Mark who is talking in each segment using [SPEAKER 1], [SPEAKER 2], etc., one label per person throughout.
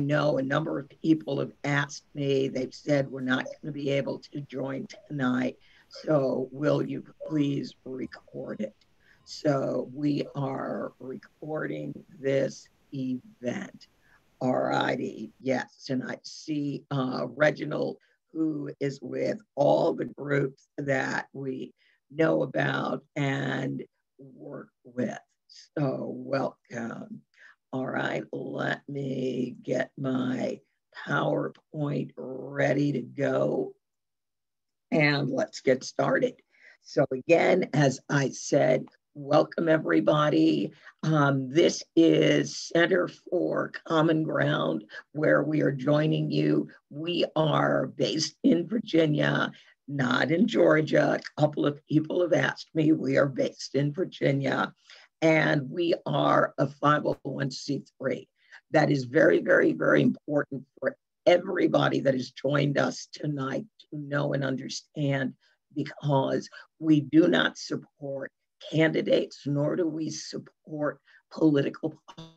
[SPEAKER 1] know a number of people have asked me, they've said we're not going to be able to join tonight. So will you please record it? So we are recording this event. All righty. Yes. And I see Reginald, who is with all the groups that we know about and work with. So welcome. All right. Let me get my PowerPoint ready to go and let's get started. So again, as I said, welcome everybody. This is Center for Common Ground, where we are joining you. We are based in Virginia, not in Georgia. A couple of people have asked me. We are based in Virginia, and we are a 501c3. That is very, very, very important for everybody that has joined us tonight to know and understand, because we do not support candidates, nor do we support political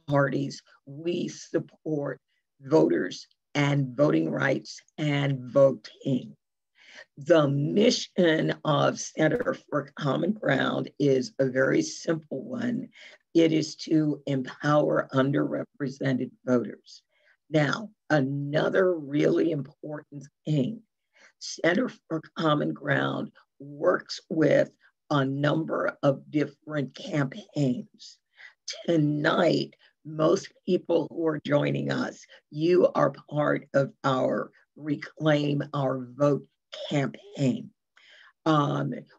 [SPEAKER 1] parties. We support voters and voting rights and voting. The mission of Center for Common Ground is a very simple one. It is to empower underrepresented voters. Now, another really important thing, Center for Common Ground works with a number of different campaigns. Tonight, most people who are joining us, you are part of our Reclaim Our Vote campaign.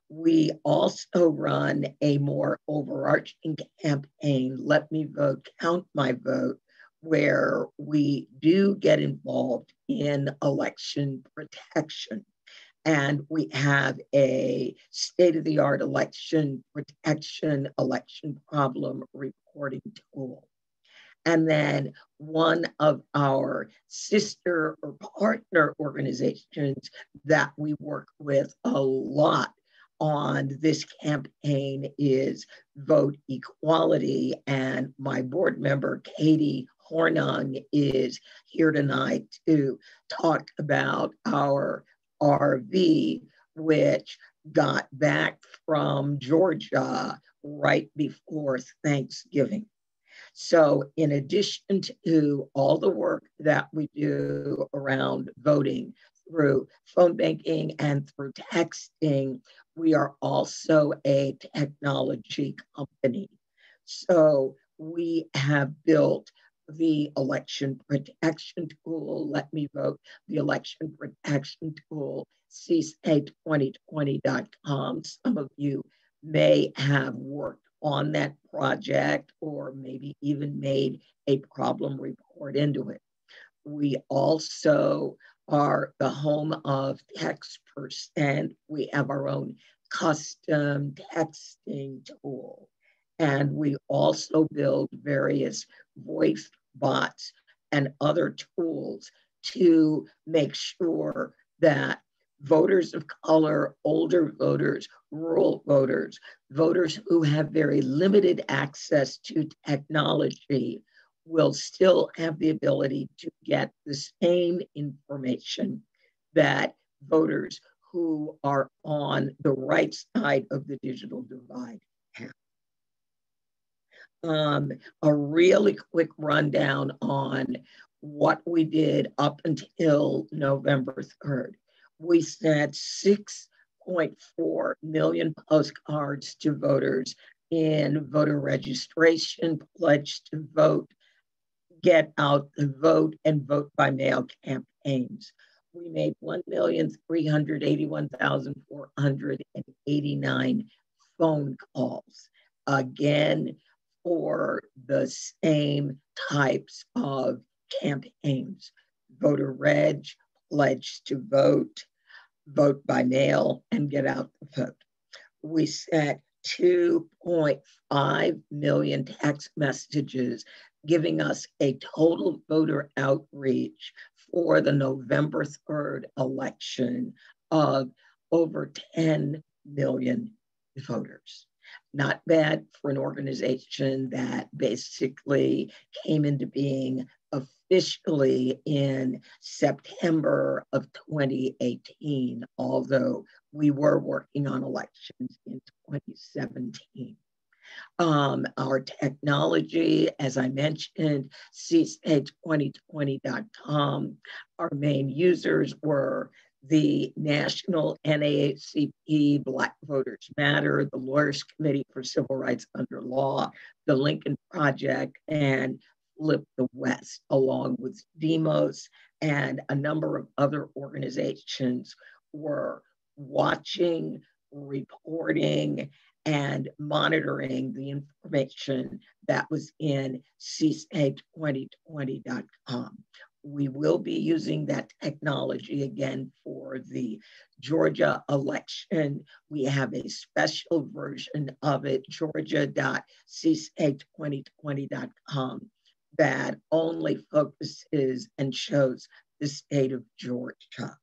[SPEAKER 1] We also run a more overarching campaign, Let Me Vote, Count My Vote, where we do get involved in election protection. And we have a state-of-the-art election protection, election problem reporting tool. And then one of our sister or partner organizations that we work with a lot on this campaign is Vote Equality. And my board member, Katie Hornung, is here tonight to talk about our RV, which got back from Georgia right before Thanksgiving. So in addition to all the work that we do around voting through phone banking and through texting, we are also a technology company. So we have built the election protection tool, Let Me Vote, the election protection tool, csay2020.com. Some of you may have worked on that project or maybe even made a problem report into it. We also are the home of Text%. We have our own custom texting tool. And we also build various voice bots and other tools to make sure that voters of color, older voters, rural voters, voters who have very limited access to technology will still have the ability to get the same information that voters who are on the right side of the digital divide have. A really quick rundown on what we did up until November 3rd. We sent 6.4 million postcards to voters in voter registration, pledge to vote, get out the vote, and vote by mail campaigns. We made 1,381,489 phone calls. Again, for the same types of campaigns: voter reg, pledge to vote, vote by mail, and get out the vote. We sent 2.5 million text messages, giving us a total voter outreach for the November 3rd election of over 10 million voters. Not bad for an organization that basically came into being officially in September of 2018, although we were working on elections in 2017. Our technology, as I mentioned, cstate2020.com. Our main users were the National NAACP, Black Voters Matter, the Lawyers Committee for Civil Rights Under Law, the Lincoln Project, and Flip the West, along with Demos and a number of other organizations were watching, reporting, and monitoring the information that was in cstate2020.com. We will be using that technology again for the Georgia election. We have a special version of it, georgia.cstate2020.com, that only focuses and shows the state of Georgia.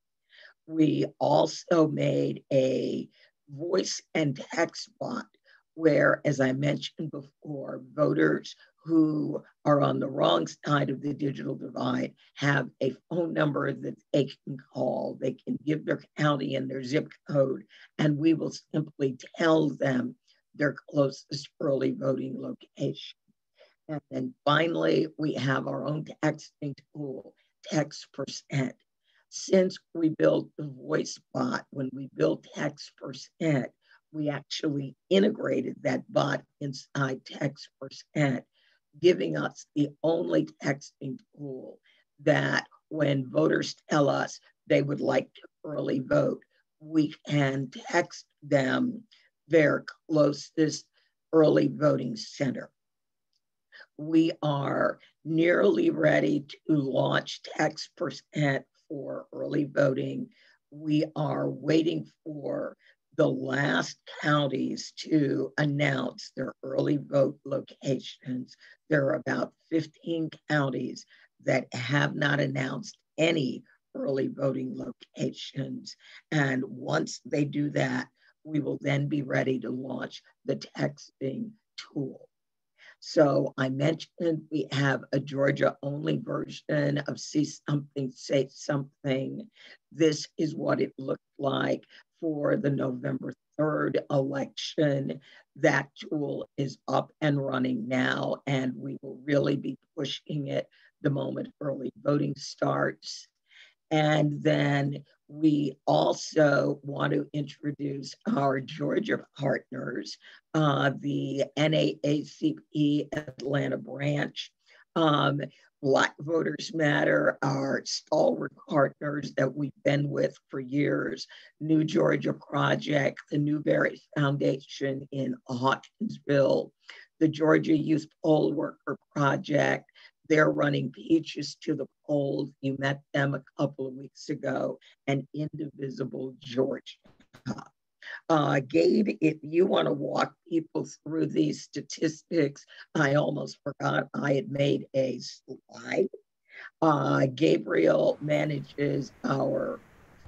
[SPEAKER 1] We also made a voice and text bot where, as I mentioned before, voters who are on the wrong side of the digital divide have a phone number that they can call. They can give their county and their zip code, and we will simply tell them their closest early voting location. And then finally, we have our own texting tool, Text%. Since we built the voice bot, when we built Text%, we actually integrated that bot inside Text%, giving us the only texting tool that when voters tell us they would like to early vote, we can text them their closest early voting center. We are nearly ready to launch Text% for early voting. We are waiting for the last counties to announce their early vote locations. There are about 15 counties that have not announced any early voting locations. And once they do that, we will then be ready to launch the texting tool. So I mentioned we have a Georgia-only version of See Something, Say Something. This is what it looked like for the November 3rd election. That tool is up and running now, and we will really be pushing it the moment early voting starts. And then we also want to introduce our Georgia partners, the NAACP Atlanta branch, Black Voters Matter, our stalwart partners that we've been with for years, New Georgia Project, the Newberry Foundation in Hawkinsville, the Georgia Youth Poll Worker Project. They're running Peaches to the Polls. You met them a couple of weeks ago, and Indivisible Georgia. Gabe, if you want to walk people through these statistics, I almost forgot I had made a slide. Gabriel manages our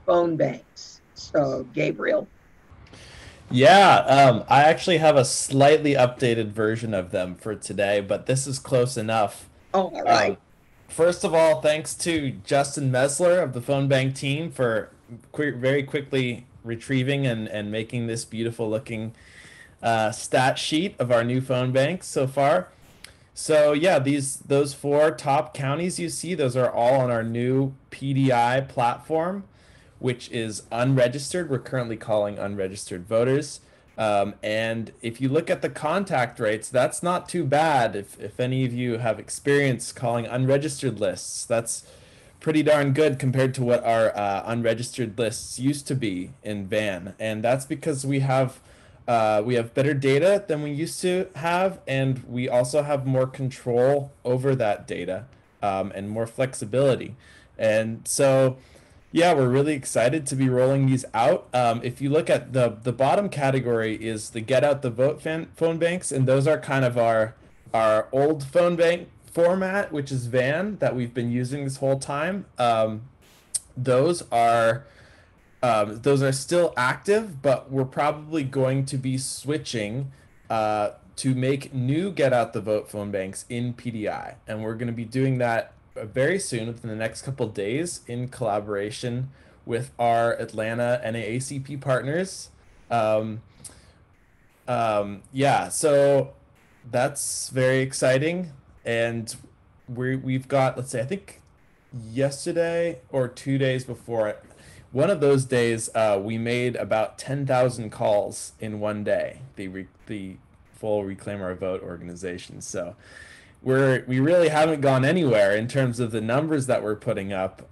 [SPEAKER 1] phone banks. So, Gabriel.
[SPEAKER 2] Yeah, I actually have a slightly updated version of them for today, but this is close enough.
[SPEAKER 1] Oh, all
[SPEAKER 2] Um,
[SPEAKER 1] right.
[SPEAKER 2] First of all, thanks to Justin Mesler of the Phone Bank team for very quickly retrieving and making this beautiful looking stat sheet of our new phone banks so far. So yeah, those four top counties you see, those are all on our new PDI platform, which is unregistered. We're currently calling unregistered voters. And if you look at the contact rates, that's not too bad. If any of you have experience calling unregistered lists, that's pretty darn good compared to what our unregistered lists used to be in Van. And that's because we have better data than we used to have, and we also have more control over that data, and more flexibility. And so, yeah, we're really excited to be rolling these out. If you look at the bottom category is the get out the vote phone banks, and those are kind of our old phone bank format, which is Van that we've been using this whole time. Those are those are still active, but we're probably going to be switching to make new get out the vote phone banks in PDI, and we're going to be doing that very soon, within the next couple days, in collaboration with our Atlanta NAACP partners. Um, yeah, so that's very exciting. And we've got, let's say, I think yesterday or 2 days before, one of those days, we made about 10,000 calls in one day, the full Reclaim Our Vote organization. So we really haven't gone anywhere in terms of the numbers that we're putting up.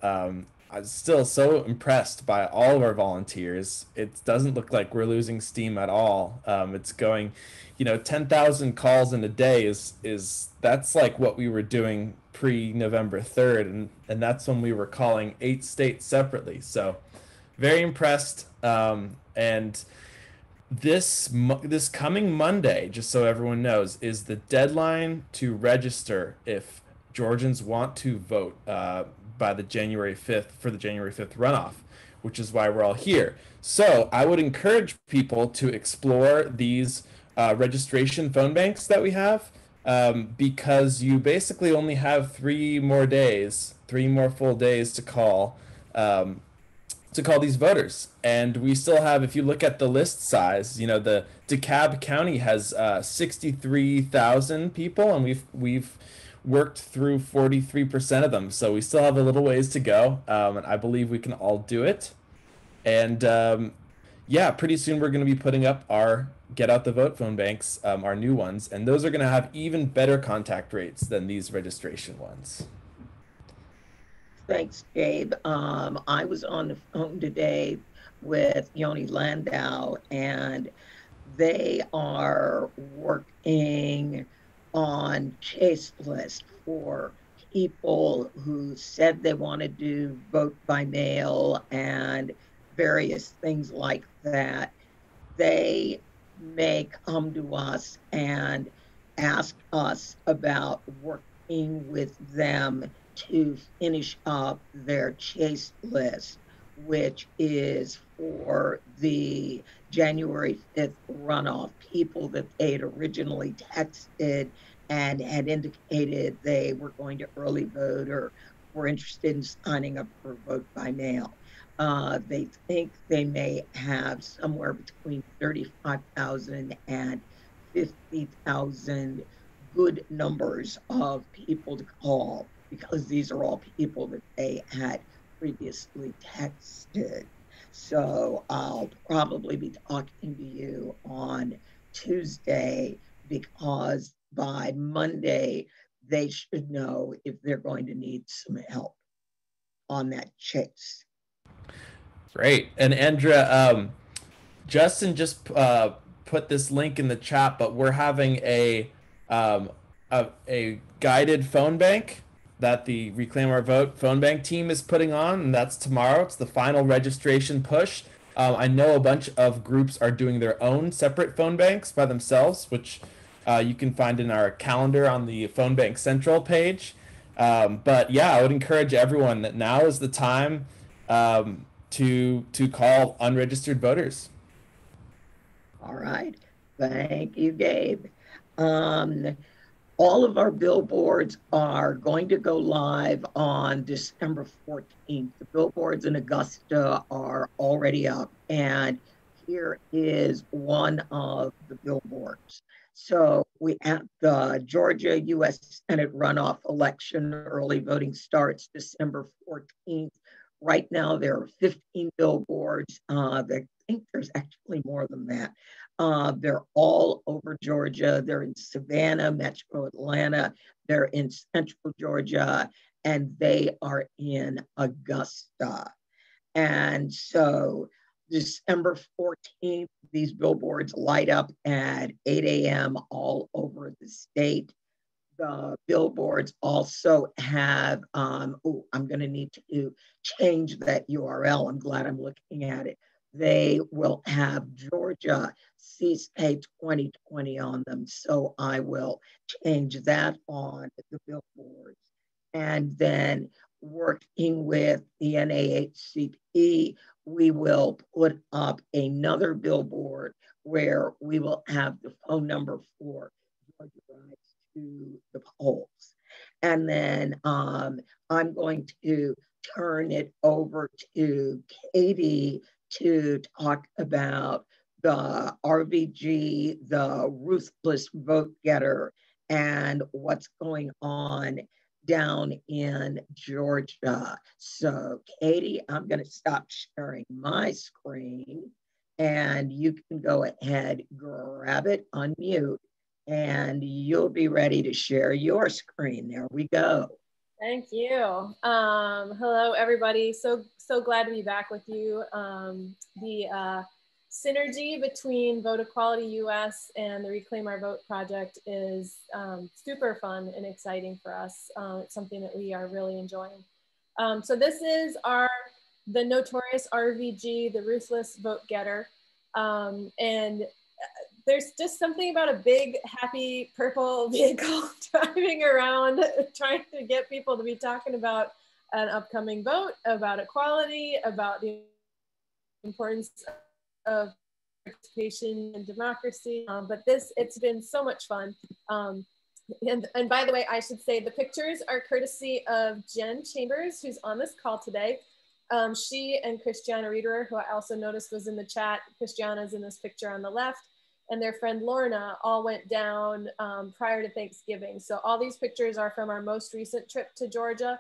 [SPEAKER 2] I'm still so impressed by all of our volunteers. It doesn't look like we're losing steam at all. It's going, 10,000 calls in a day is that's like what we were doing pre-November 3rd, and that's when we were calling 8 states separately. So very impressed. And this coming Monday, just so everyone knows, is the deadline to register if Georgians want to vote by the January 5th for the January 5th runoff, which is why we're all here. So I would encourage people to explore these registration phone banks that we have, because you basically only have 3 more days, 3 more full days um, to call these voters. And we still have, if you look at the list size, the DeKalb County has 63,000 people, and we've worked through 43% of them. So we still have a little ways to go, and I believe we can all do it. And yeah, pretty soon we're going to be putting up our Get Out the Vote phone banks, our new ones, and those are going to have even better contact rates than these registration ones.
[SPEAKER 1] Thanks, Gabe. I was on the phone today with Yoni Landau, and they are working on chase list for people who said they want to do vote by mail and various things like that. They may come to us and ask us about working with them to finish up their chase list, which is for the January 5th runoff, people that they had originally texted and had indicated they were going to early vote or were interested in signing up for vote by mail. They think they may have somewhere between 35,000 and 50,000 good numbers of people to call, because these are all people that they had previously texted. So I'll probably be talking to you on Tuesday, because by Monday, they should know if they're going to need some help on that chase.
[SPEAKER 2] Great. And Andrea, Justin just put this link in the chat, but we're having um, a guided phone bank that the Reclaim Our Vote phone bank team is putting on, and that's tomorrow. It's the final registration push. I know a bunch of groups are doing their own separate phone banks by themselves, which you can find in our calendar on the Phone Bank Central page. But yeah, I would encourage everyone that now is the time to call unregistered voters.
[SPEAKER 1] All right. Thank you, Gabe. Um, all of our billboards are going to go live on December 14th. The billboards in Augusta are already up, and here is one of the billboards. So we at the Georgia U.S. Senate runoff election, early voting starts December 14th. Right now, there are 15 billboards. I think there's actually more than that. They're all over Georgia. They're in Savannah, Metro Atlanta. They're in Central Georgia, and they are in Augusta. And so December 14th, these billboards light up at 8 a.m. all over the state. The billboards also have, I'm going to need to change that URL. I'm glad I'm looking at it. They will have Georgia CSA 2020 on them. So I will change that on the billboards. And then working with the NAHCP, we will put up another billboard where we will have the phone number for Georgia Rides to the polls. And then I'm going to turn it over to Katie to talk about the RVG, the Ruthless Vote Getter, and what's going on down in Georgia. So, Katie, I'm going to stop sharing my screen and you can go ahead, grab it, unmute, and you'll be ready to share your screen. There we go.
[SPEAKER 3] Thank you. Hello, everybody. So glad to be back with you. The synergy between Vote Equality US and the Reclaim Our Vote project is super fun and exciting for us. It's something that we are really enjoying. So this is the notorious RVG, the Ruthless Vote Getter. And there's just something about a big, happy purple vehicle driving around, trying to get people to be talking about an upcoming vote, about equality, about the importance of participation and democracy. But it's been so much fun. And by the way, I should say the pictures are courtesy of Jen Chambers, who's on this call today. She and Christiana Riederer, who I also noticed was in the chat. Christiana's in this picture on the left, and their friend Lorna all went down prior to Thanksgiving. So all these pictures are from our most recent trip to Georgia.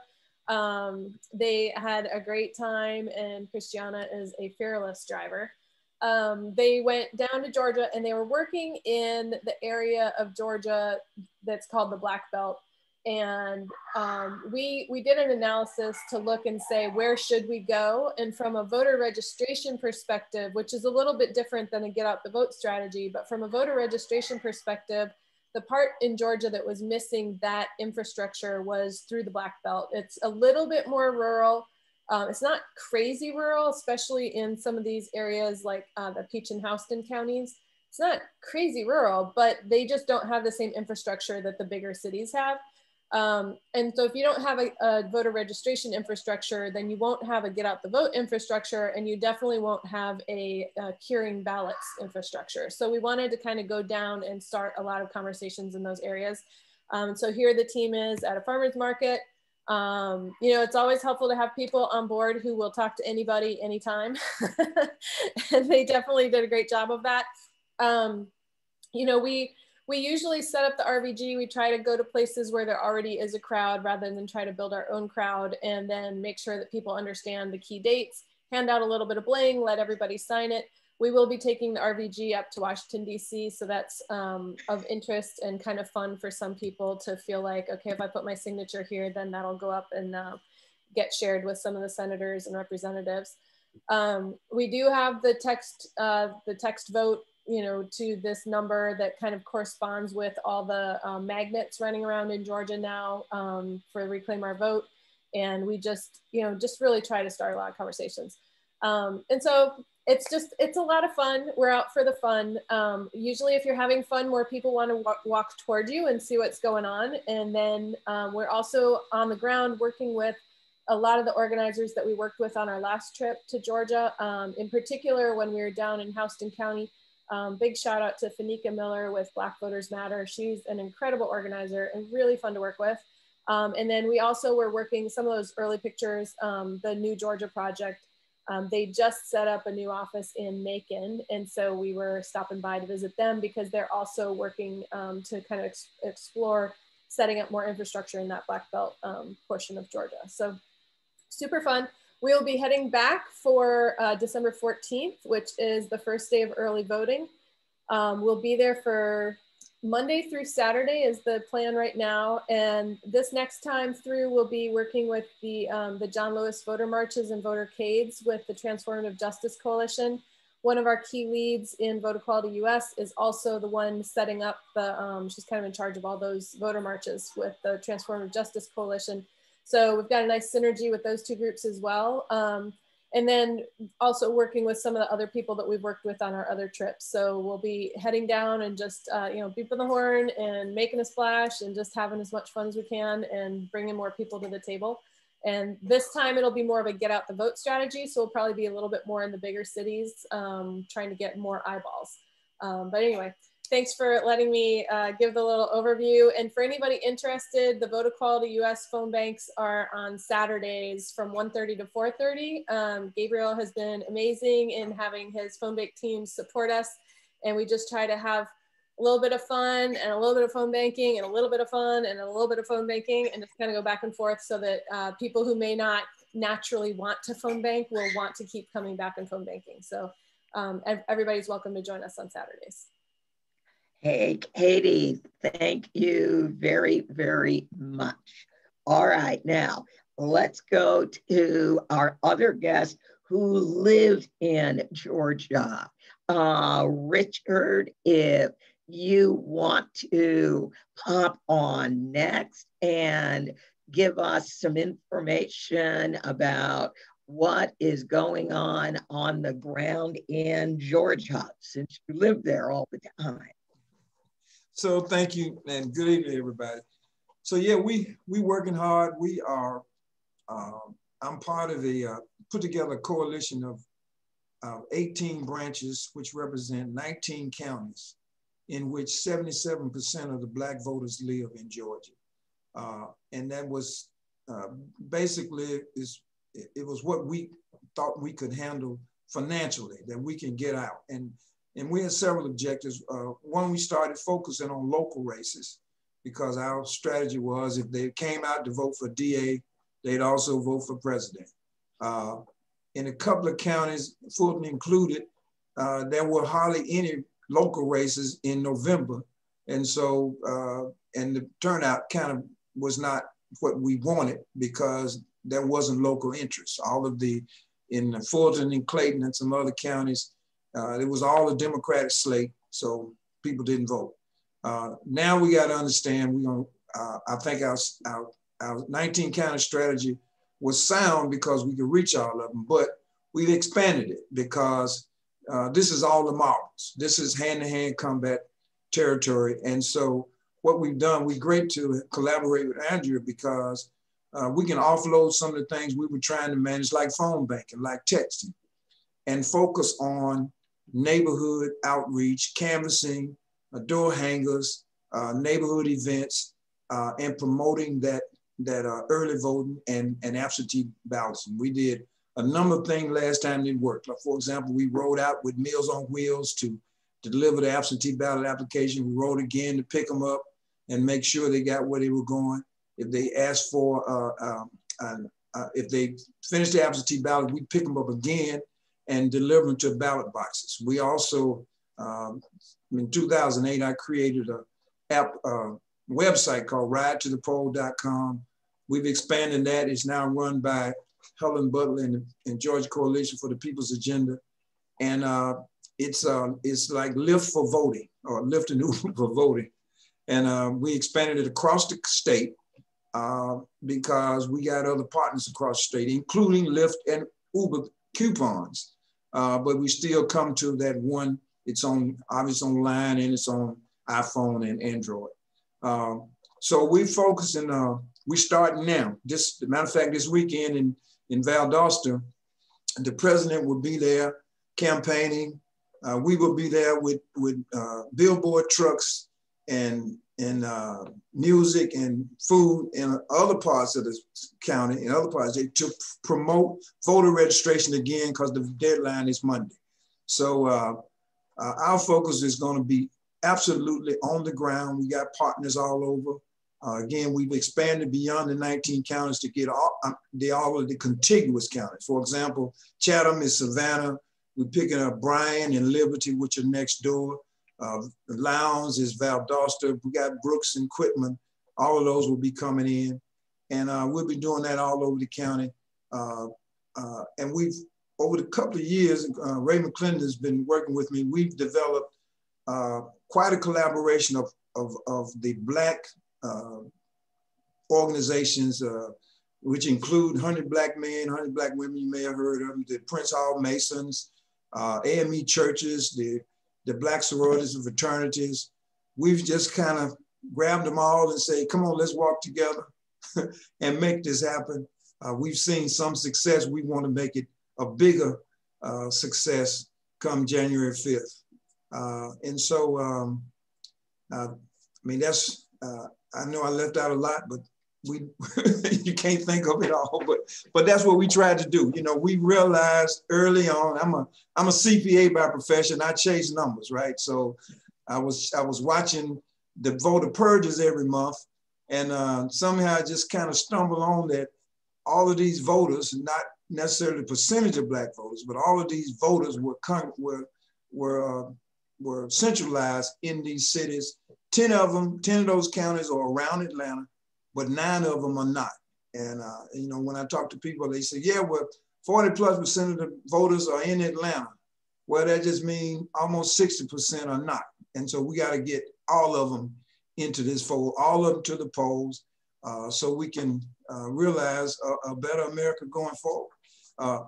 [SPEAKER 3] They had a great time, and Christiana is a fearless driver. They went down to Georgia and they were working in the area of Georgia that's called the Black Belt. And we did an analysis to look and say, where should we go? And from a voter registration perspective, which is a little bit different than a get out the vote strategy, but from a voter registration perspective, the part in Georgia that was missing that infrastructure was through the Black Belt. It's a little bit more rural. It's not crazy rural, especially in some of these areas like the Peach and Houston counties. It's not crazy rural, but they just don't have the same infrastructure that the bigger cities have. And so if you don't have a voter registration infrastructure, then you won't have a get out the vote infrastructure, and you definitely won't have a curing ballots infrastructure. So we wanted to kind of go down and start a lot of conversations in those areas. So here the team is at a farmer's market. You know, it's always helpful to have people on board who will talk to anybody, anytime. And they definitely did a great job of that. You know, we usually set up the RVG. We try to go to places where there already is a crowd rather than try to build our own crowd, and then make sure that people understand the key dates, hand out a little bit of bling, let everybody sign it. We will be taking the RVG up to Washington, D.C. So that's of interest and kind of fun for some people to feel like, okay, if I put my signature here, then that'll go up and get shared with some of the senators and representatives. We do have the text vote, you know, to this number that kind of corresponds with all the magnets running around in Georgia now for Reclaim Our Vote. And we just, you know, just really try to start a lot of conversations. And so it's a lot of fun. We're out for the fun. Usually if you're having fun, more people want to walk toward you and see what's going on. And then we're also on the ground working with a lot of the organizers that we worked with on our last trip to Georgia. In particular, when we were down in Houston County, big shout out to Fanika Miller with Black Voters Matter. She's an incredible organizer and really fun to work with. And then we also were working some of those early pictures, the New Georgia Project. They just set up a new office in Macon. And so we were stopping by to visit them because they're also working to kind of explore setting up more infrastructure in that Black Belt portion of Georgia. So super fun. We'll be heading back for December 14th, which is the first day of early voting. We'll be there for Monday through Saturday is the plan right now. And this next time through, we'll be working with the John Lewis voter marches and votercades with the Transformative Justice Coalition. One of our key leads in Vote Equality US is also the one setting up she's kind of in charge of all those voter marches with the Transformative Justice Coalition. So we've got a nice synergy with those two groups as well. And then also working with some of the other people that we've worked with on our other trips. So we'll be heading down and just, you know, beeping the horn and making a splash and just having as much fun as we can and bringing more people to the table. And this time it'll be more of a get out the vote strategy. So we'll probably be a little bit more in the bigger cities, trying to get more eyeballs. But anyway, Thanks for letting me give the little overview. And for anybody interested, the Vote Equality US phone banks are on Saturdays from 1:30 to 4:30. Gabriel has been amazing in having his phone bank team support us. And we just try to have a little bit of fun and a little bit of phone banking and a little bit of fun and a little bit of phone banking, and just kind of go back and forth so that people who may not naturally want to phone bank will want to keep coming back and phone banking. So everybody's welcome to join us on Saturdays.
[SPEAKER 1] Hey, Katie, thank you very, very much. All right, now let's go to our other guest who lives in Georgia. Richard, if you want to pop on next and give us some information about what is going on the ground in Georgia, since you live there all the time.
[SPEAKER 4] So thank you, and good evening, everybody. So yeah, we working hard. We are, I'm part of a, put together a coalition of 18 branches, which represent 19 counties, in which 77% of the Black voters live in Georgia. And that was basically, it was what we thought we could handle financially, that we can get out. And we had several objectives. One, we started focusing on local races, because our strategy was if they came out to vote for DA, they'd also vote for president. In a couple of counties, Fulton included, there were hardly any local races in November. And so, and the turnout kind of was not what we wanted, because there wasn't local interest. All of the, in Fulton and Clayton and some other counties, it was all a Democratic slate, so people didn't vote. Now we got to understand, I think our 19 county strategy was sound because we could reach all of them, but we've expanded it because this is all the marbles. This is hand-to-hand combat territory. And so what we've done, we're great to collaborate with Andrea, because we can offload some of the things we were trying to manage, like phone banking, like texting, and focus on neighborhood outreach, canvassing, door hangers, neighborhood events, and promoting that early voting and absentee balloting. We did a number of things last time that worked. Like, for example, we rode out with Meals on Wheels to deliver the absentee ballot application. We rode again to pick them up and make sure they got where they were going. If they asked for, if they finished the absentee ballot, we pick them up again and deliver them to ballot boxes. We also, in 2008, I created a website called ridetothepoll.com. We've expanded that. It's now run by Helen Butler and Georgia Coalition for the People's Agenda. And it's like Lyft for voting, or Lyft and Uber for voting. And we expanded it across the state because we got other partners across the state, including Lyft and Uber coupons. But we still come to that one. It's on, obviously online, and it's on iPhone and Android. So we focus and we start now. As a matter of fact, this weekend in Valdosta, the president will be there campaigning. We will be there with billboard trucks and music and food in other parts of the county, in other parts, to promote voter registration again, because the deadline is Monday. So our focus is going to be absolutely on the ground. We got partners all over. Again, we've expanded beyond the 19 counties to get all of the contiguous counties. For example, Chatham is Savannah. We're picking up Bryan and Liberty, which are next door. Lowndes is Valdosta. We got Brooks and Quitman. All of those will be coming in. And we'll be doing that all over the county. And we've, over the couple of years, Ray McClendon has been working with me. We've developed quite a collaboration of the Black organizations, which include 100 Black Men, 100 Black Women, you may have heard of them, the Prince Hall Masons, AME churches, the Black sororities and fraternities. We've just kind of grabbed them all and say, come on, let's walk together and make this happen. We've seen some success. We want to make it a bigger success come January 5th. And so I mean, that's, I know I left out a lot, but we, you can't think of it all, but that's what we tried to do. You know, we realized early on, I'm a CPA by profession. I chase numbers, right? So I was watching the voter purges every month, and somehow I just kind of stumbled on that all of these voters, not necessarily the percentage of Black voters, but all of these voters were centralized in these cities. 10 of those counties are around Atlanta, but 9 of them are not. And you know, when I talk to people, they say, yeah, well, 40+% of the voters are in Atlanta. Well, that just means almost 60% are not. And so we got to get all of them into this fold, all of them to the polls, so we can realize a better America going forward.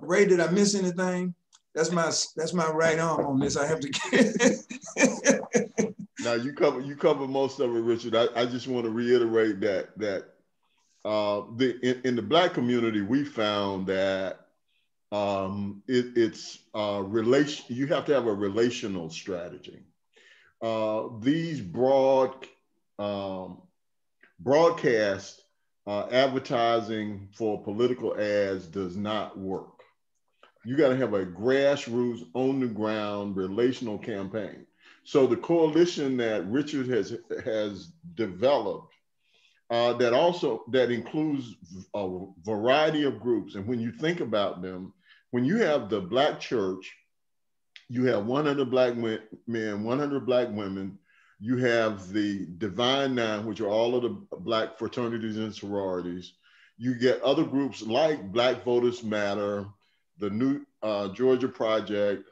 [SPEAKER 4] Ray, did I miss anything? That's my right arm on this. I have to get.
[SPEAKER 5] Now you cover most of it, Richard. I just want to reiterate that in the Black community, we found that it's you have to have a relational strategy. These broadcast advertising for political ads does not work. You got to have a grassroots, on the ground, relational campaign. So the coalition that Richard has developed, that includes a variety of groups. And when you think about them, when you have the Black church, you have 100 Black men, 100 Black women. You have the Divine Nine, which are all of the Black fraternities and sororities. You get other groups like Black Voters Matter, the New Georgia Project,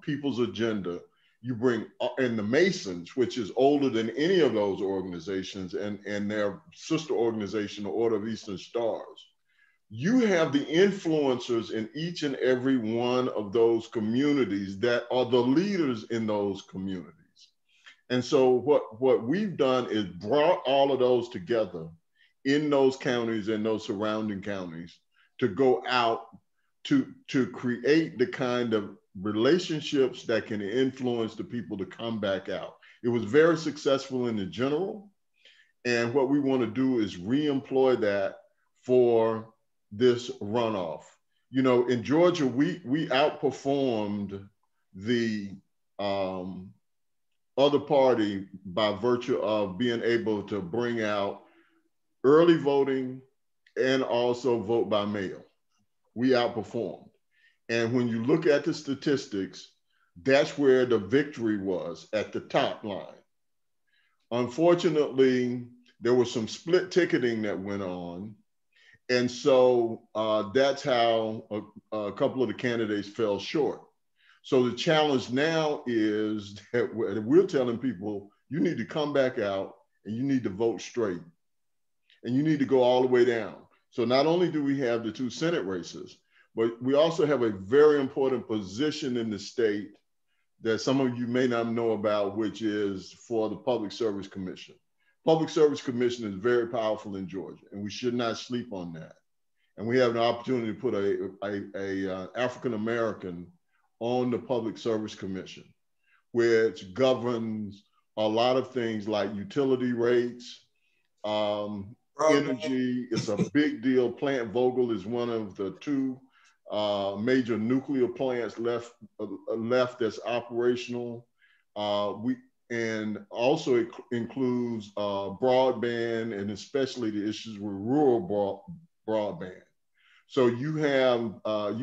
[SPEAKER 5] People's Agenda. You bring in the Masons, which is older than any of those organizations, and their sister organization, the Order of Eastern Stars. You have the influencers in each and every one of those communities that are the leaders in those communities. And so what we've done is brought all of those together in those counties and those surrounding counties to go out to create the kind of relationships that can influence the people to come back out. It was very successful in the general. And what we want to do is re-employ that for this runoff. You know, in Georgia, we outperformed the other party by virtue of being able to bring out early voting and also vote by mail. We outperformed. And when you look at the statistics, that's where the victory was, at the top line. Unfortunately, there was some split ticketing that went on. And so that's how a couple of the candidates fell short. So the challenge now is that we're telling people, you need to come back out and you need to vote straight. And you need to go all the way down. So not only do we have the 2 Senate races, but we also have a very important position in the state that some of you may not know about, which is for the Public Service Commission. Public Service Commission is very powerful in Georgia, and we should not sleep on that. And we have an opportunity to put a African-American on the Public Service Commission, which governs a lot of things like utility rates, energy. It's a big deal. Plant Vogtle is one of the 2 major nuclear plants left that's operational. And also it includes broadband, and especially the issues with rural broadband. So you have a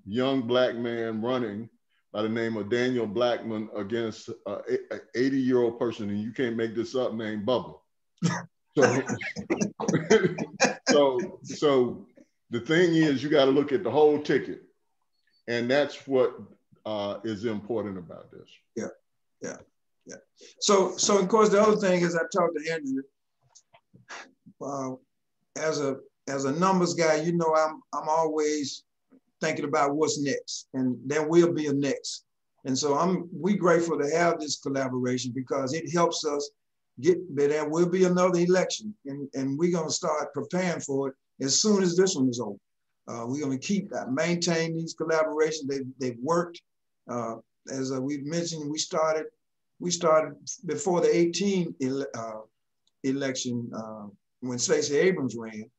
[SPEAKER 5] young Black man running by the name of Daniel Blackman against an 80-year-old person, and you can't make this up, named Bubba. So the thing is, you got to look at the whole ticket, and that's what is important about this.
[SPEAKER 4] Yeah. So of course the other thing is, I talked to Andrew. As a numbers guy, you know, I'm always thinking about what's next, and there will be a next. And so we grateful to have this collaboration, because it helps us there will be another election, and we're going to start preparing for it as soon as this one is over. We're going to maintain these collaborations. They've worked. As we've mentioned, we started we started before the 18 election when Stacey Abrams ran,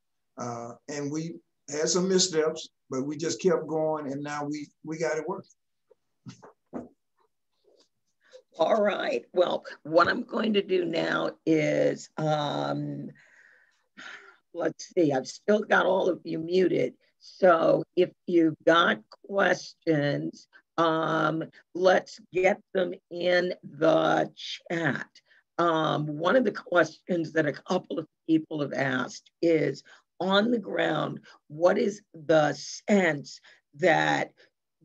[SPEAKER 4] and we had some missteps, but we just kept going, and now we got it working.
[SPEAKER 1] All right. Well, what I'm going to do now is, let's see, I've still got all of you muted. So if you've got questions, let's get them in the chat. One of the questions that a couple of people have asked is, on the ground, what is the sense that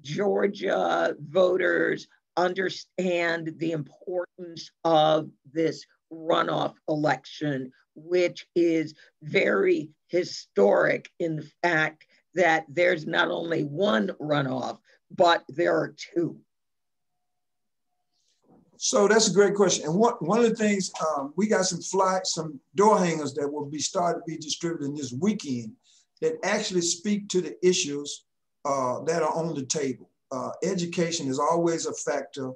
[SPEAKER 1] Georgia voters understand the importance of this runoff election, which is very historic in the fact that there's not only one runoff, but there are two?
[SPEAKER 4] So that's a great question. And one of the things, we got some door hangers that will be started to be distributed this weekend that actually speak to the issues that are on the table. Education is always a factor.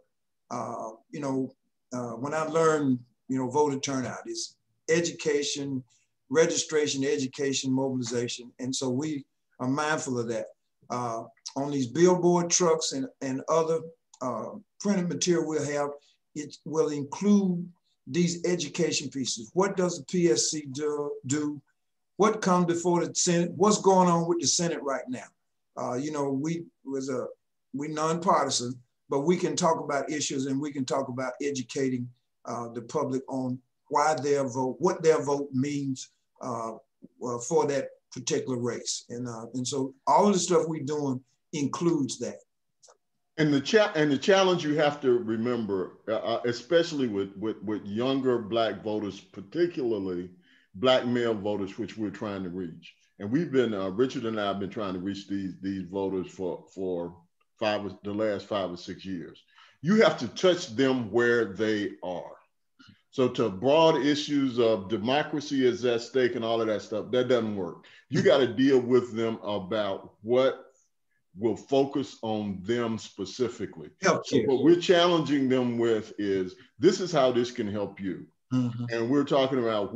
[SPEAKER 4] When I learned, voter turnout, it's education, registration, education, mobilization. And so we are mindful of that. On these billboard trucks and other printed material we'll have, it will include these education pieces. What does the PSC do? What comes before the Senate? What's going on with the Senate right now? We nonpartisan, but we can talk about issues and we can talk about educating the public on why their vote, what their vote means for that particular race. And so all of the stuff we're doing includes that.
[SPEAKER 5] And the challenge you have to remember, especially with younger Black voters, particularly Black male voters, which we're trying to reach. And we've been, Richard and I have been trying to reach these voters for the last 5 or 6 years. You have to touch them where they are. So to broad issues of democracy is at stake and all of that stuff, that doesn't work. You got to deal with them about what will focus on them specifically. So what we're challenging them with is, this is how this can help you. Mm-hmm. And we're talking about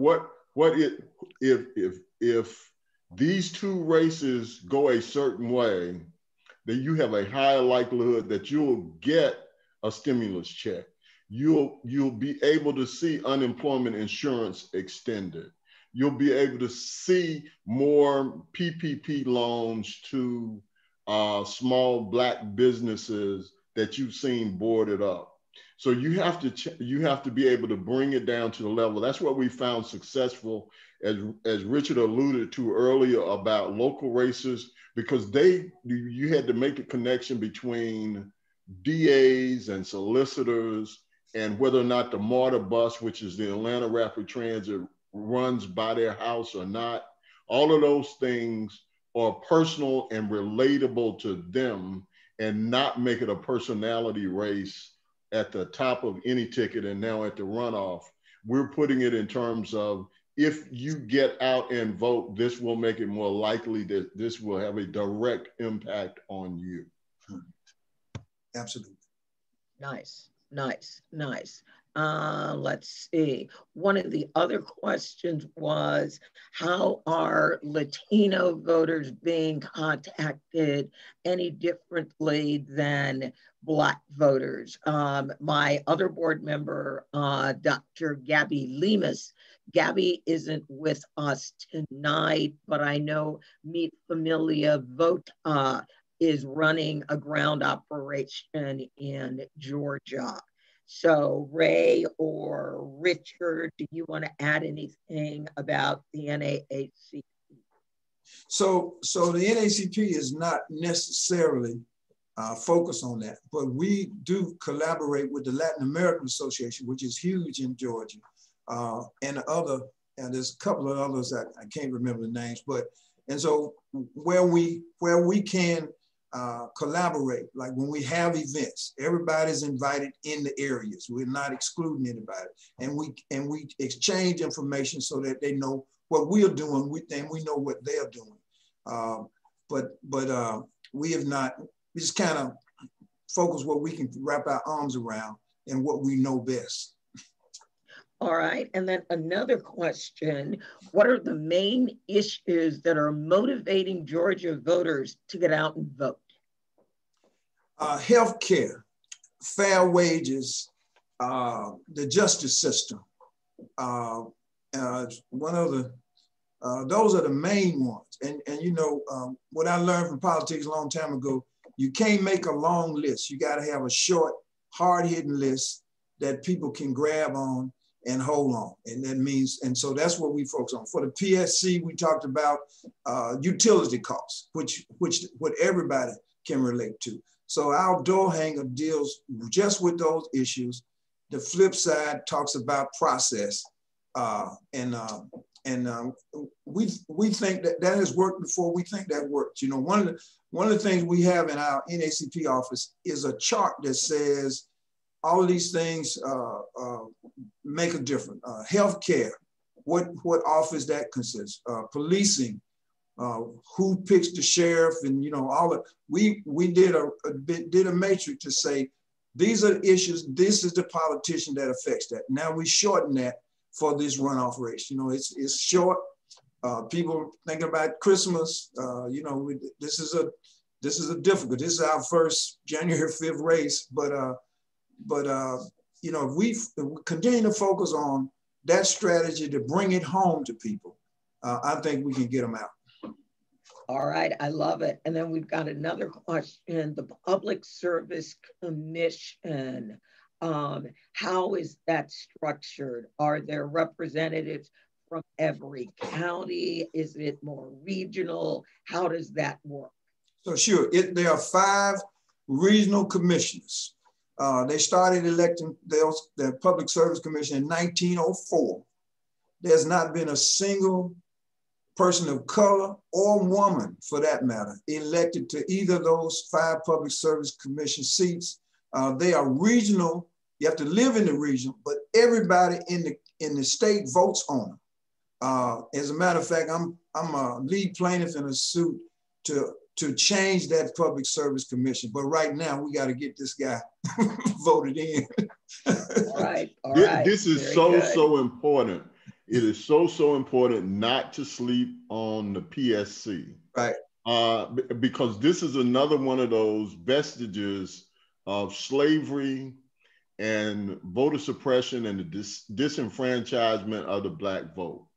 [SPEAKER 5] if these two races go a certain way, then you have a higher likelihood that you'll get a stimulus check. You'll be able to see unemployment insurance extended. You'll be able to see more PPP loans to small Black businesses that you've seen boarded up. So you have to be able to bring it down to the level. That's what we found successful, as Richard alluded to earlier about local races, because you had to make a connection between DAs and solicitors and whether or not the MARTA bus, which is the Atlanta Rapid Transit, runs by their house or not. All of those things are personal and relatable to them, and not make it a personality race at the top of any ticket and now at the runoff. We're putting it in terms of, if you get out and vote, this will make it more likely that this will have a direct impact on you.
[SPEAKER 4] Absolutely.
[SPEAKER 1] Nice, nice, nice. Let's see. One of the other questions was, how are Latino voters being contacted any differently than Black voters? My other board member, Dr. Gabby Lemus, Gabby isn't with us tonight, but I know Meet Familia Vote is running a ground operation in Georgia. So Ray or Richard, do you want to add anything about the NAACP?
[SPEAKER 4] So the NAACP is not necessarily focused on that, but we do collaborate with the Latin American Association, which is huge in Georgia, and there's a couple of others that I can't remember the names, and so where we can collaborate, like when we have events, everybody's invited in the areas. We're not excluding anybody, and we exchange information so that they know what we're doing, and we know what they're doing. But we have not. We just kind of focus what we can wrap our arms around and what we know best.
[SPEAKER 1] All right, and then another question, what are the main issues that are motivating Georgia voters to get out and vote?
[SPEAKER 4] Health care, fair wages, the justice system. One of the, those are the main ones. And you know, what I learned from politics a long time ago, you can't make a long list. You gotta have a short, hard-hitting list that people can grab on and hold on. And that means, and so that's what we focus on. For the PSC, we talked about utility costs, which what everybody can relate to. So our door hanger deals just with those issues. The flip side talks about process. We think that that has worked before. We think that works. You know, one of the things we have in our NACP office is a chart that says all of these things make a difference. Healthcare, what office that consists. Policing, who picks the sheriff, and you know, all of we did a matrix to say these are the issues. This is the politician that affects that. Now we shorten that for this runoff race. You know, it's short. People thinking about Christmas. You know, this is a difficult. This is our first January 5th race, but you know, if we continue to focus on that strategy to bring it home to people, I think we can get them out.
[SPEAKER 1] All right, I love it. And then we've got another question, the Public Service Commission. How is that structured? Are there representatives from every county? Is it more regional? How does that work?
[SPEAKER 4] So sure, there are 5 regional commissioners. They started electing the Public Service Commission in 1904. There's not been a single person of color or woman, for that matter, elected to either of those 5 Public Service Commission seats. They are regional. You have to live in the region, but everybody in the state votes on them. As a matter of fact, I'm a lead plaintiff in a suit to change that Public Service Commission. But right now, we got to get this guy voted in.
[SPEAKER 1] All right.
[SPEAKER 5] This is so important. It is so important not to sleep on the PSC.
[SPEAKER 4] Right.
[SPEAKER 5] Because this is another one of those vestiges of slavery and voter suppression and the disenfranchisement of the Black vote.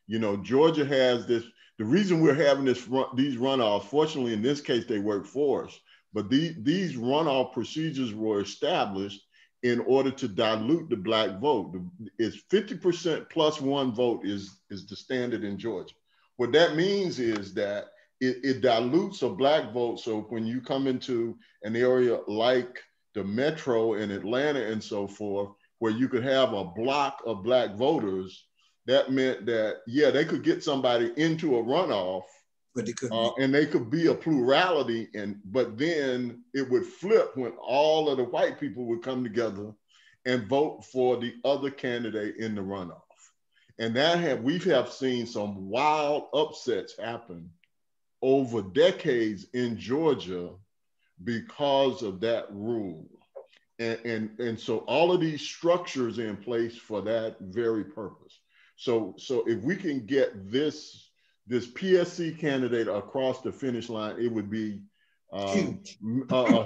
[SPEAKER 5] You know, Georgia has this. The reason we're having these runoffs, fortunately in this case they work for us, but these runoff procedures were established in order to dilute the Black vote. It's 50% plus 1 vote is the standard in Georgia. What that means is that it dilutes a Black vote. So when you come into an area like the metro in Atlanta and so forth, where you could have a block of Black voters, that meant that, yeah, they could get somebody into a runoff,
[SPEAKER 4] but they couldn't.
[SPEAKER 5] And they could be a plurality, but then it would flip when all of the white people would come together and vote for the other candidate in the runoff. And we have seen some wild upsets happen over decades in Georgia because of that rule. And so all of these structures in place for that very purpose. So if we can get this PSC candidate across the finish line, it would be a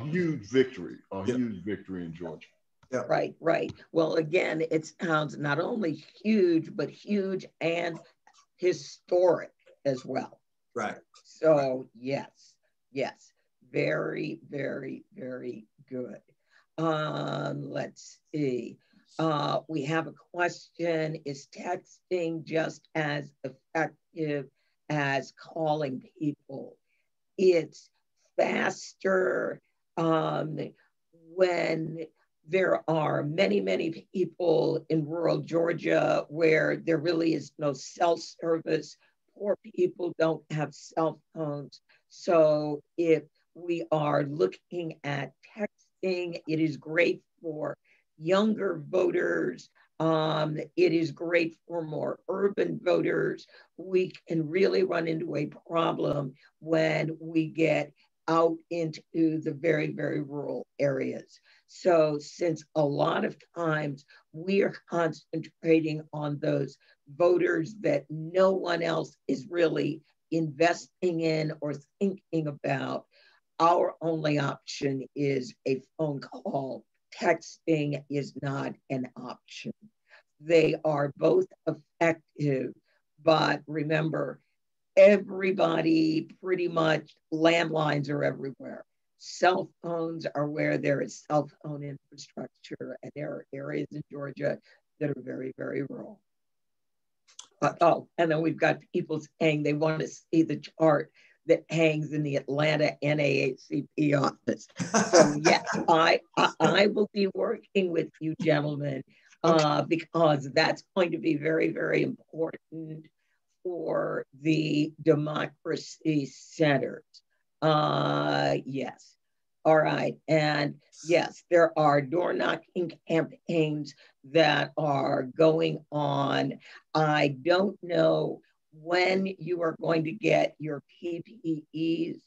[SPEAKER 5] huge victory, huge victory in Georgia.
[SPEAKER 1] Yeah. Right. Well, again, it sounds not only huge, but huge and historic as well.
[SPEAKER 4] Right.
[SPEAKER 1] So yes, very, very, very good. Let's see. We have a question. Is texting just as effective as calling people? It's faster when there are many, many people in rural Georgia where there really is no cell service. Poor people don't have cell phones. So if we are looking at texting, it is great for younger voters. It is great for more urban voters. We can really run into a problem when we get out into the very, very rural areas. So since a lot of times we are concentrating on those voters that no one else is really investing in or thinking about, our only option is a phone call. Texting is not an option. They are both effective, but remember, everybody pretty much, landlines are everywhere. Cell phones are where there is cell phone infrastructure, and there are areas in Georgia that are very, very rural. Oh, and then we've got people saying they want to see the chart that hangs in the Atlanta NAACP office. So yes, I will be working with you gentlemen because that's going to be very, very important for the democracy centers. Yes. All right. And yes, there are door knocking campaigns that are going on. I don't know when you are going to get your PPEs,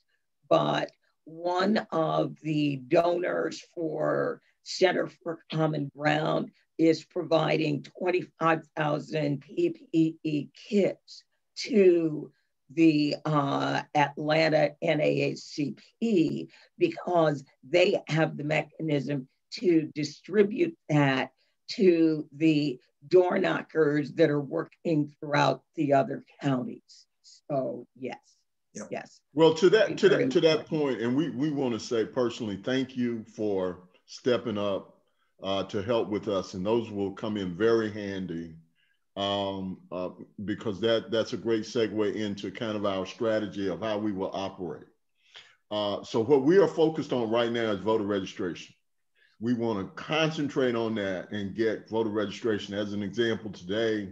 [SPEAKER 1] but one of the donors for Center for Common Ground is providing 25,000 PPE kits to the Atlanta NAACP because they have the mechanism to distribute that to the door knockers that are working throughout the other counties. So yes, yep. Yes.
[SPEAKER 5] Well, to that point, and we want to say personally, thank you for stepping up to help with us, and those will come in very handy because that's a great segue into kind of our strategy of how we will operate. So what we are focused on right now is voter registration. We want to concentrate on that and get voter registration. As an example, today,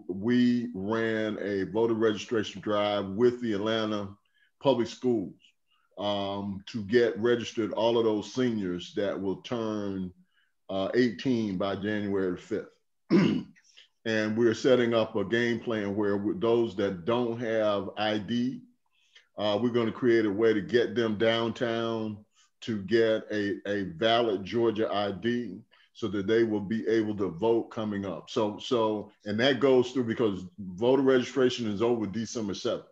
[SPEAKER 5] we ran a voter registration drive with the Atlanta Public Schools to get registered all of those seniors that will turn 18 by January 5th. And we're setting up a game plan where those that don't have ID, we're going to create a way to get them downtown to get a valid Georgia ID so that they will be able to vote coming up. And that goes through because voter registration is over December 7th.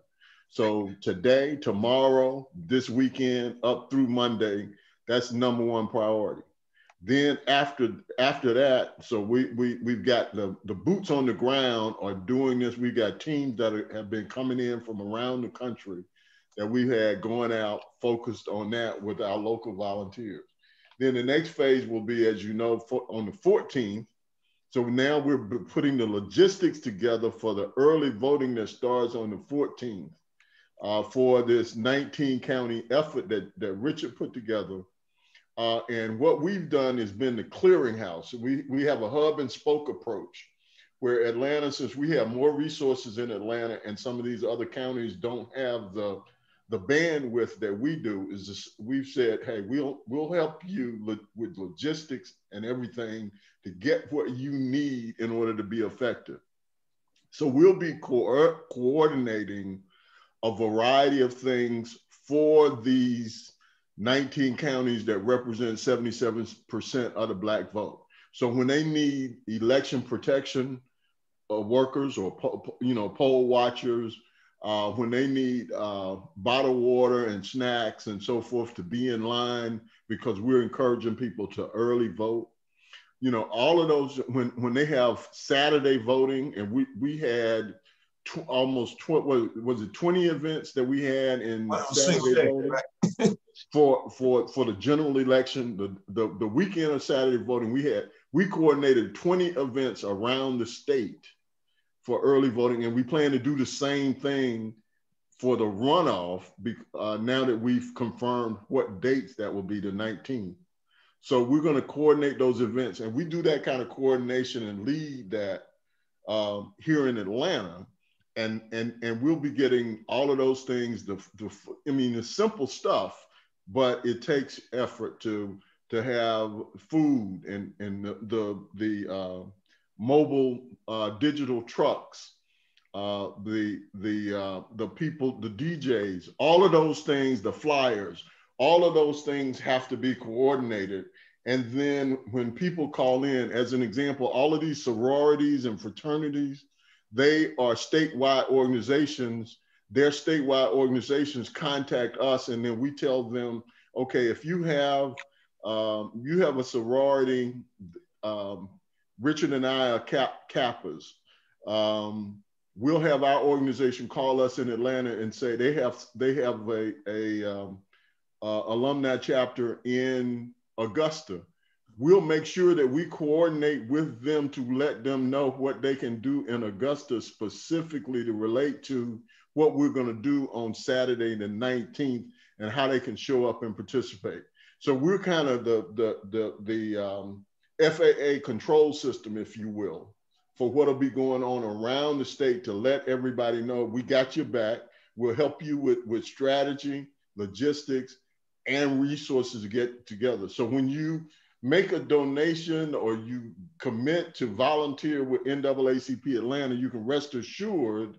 [SPEAKER 5] So today, tomorrow, this weekend, up through Monday, that's number one priority. Then after that, so we've got the boots on the ground are doing this. We've got teams that have been coming in from around the country that we've had going out focused on that with our local volunteers. Then the next phase will be, as you know, on the 14th. So now we're putting the logistics together for the early voting that starts on the 14th for this 19 county effort that Richard put together. And what we've done has been the clearinghouse. We have a hub and spoke approach where Atlanta, since we have more resources in Atlanta and some of these other counties don't have the bandwidth that we do, is this, we've said, hey, we'll help you with logistics and everything to get what you need in order to be effective. So we'll be coordinating a variety of things for these 19 counties that represent 77% of the Black vote. So when they need election protection workers or poll watchers, when they need bottled water and snacks and so forth to be in line, because we're encouraging people to early vote. All of those, when they have Saturday voting, and we had almost 20 events that we had in Saturday voting for the general election, the weekend of Saturday voting, we coordinated 20 events around the state for early voting, and we plan to do the same thing for the runoff now that we've confirmed what dates that will be, the 19th. So we're going to coordinate those events, and we do that kind of coordination and lead that here in Atlanta, and we'll be getting all of those things. The simple stuff, but it takes effort to have food and the mobile digital trucks, the people, the DJs, all of those things, the flyers, All of those things have to be coordinated. And then when people call in, as an example, all of these sororities and fraternities, they are statewide organizations. Their statewide organizations contact us, and then we tell them, okay, if you have a sorority, Richard and I are Kappas. We'll have our organization call us in Atlanta and say they have a alumni chapter in Augusta. We'll make sure that we coordinate with them to let them know what they can do in Augusta specifically to relate to what we're going to do on Saturday the 19th and how they can show up and participate. So we're kind of the FAA control system, if you will, for what'll be going on around the state to let everybody know we got your back. We'll help you with strategy, logistics, and resources to get together. So when you make a donation or you commit to volunteer with NAACP Atlanta, you can rest assured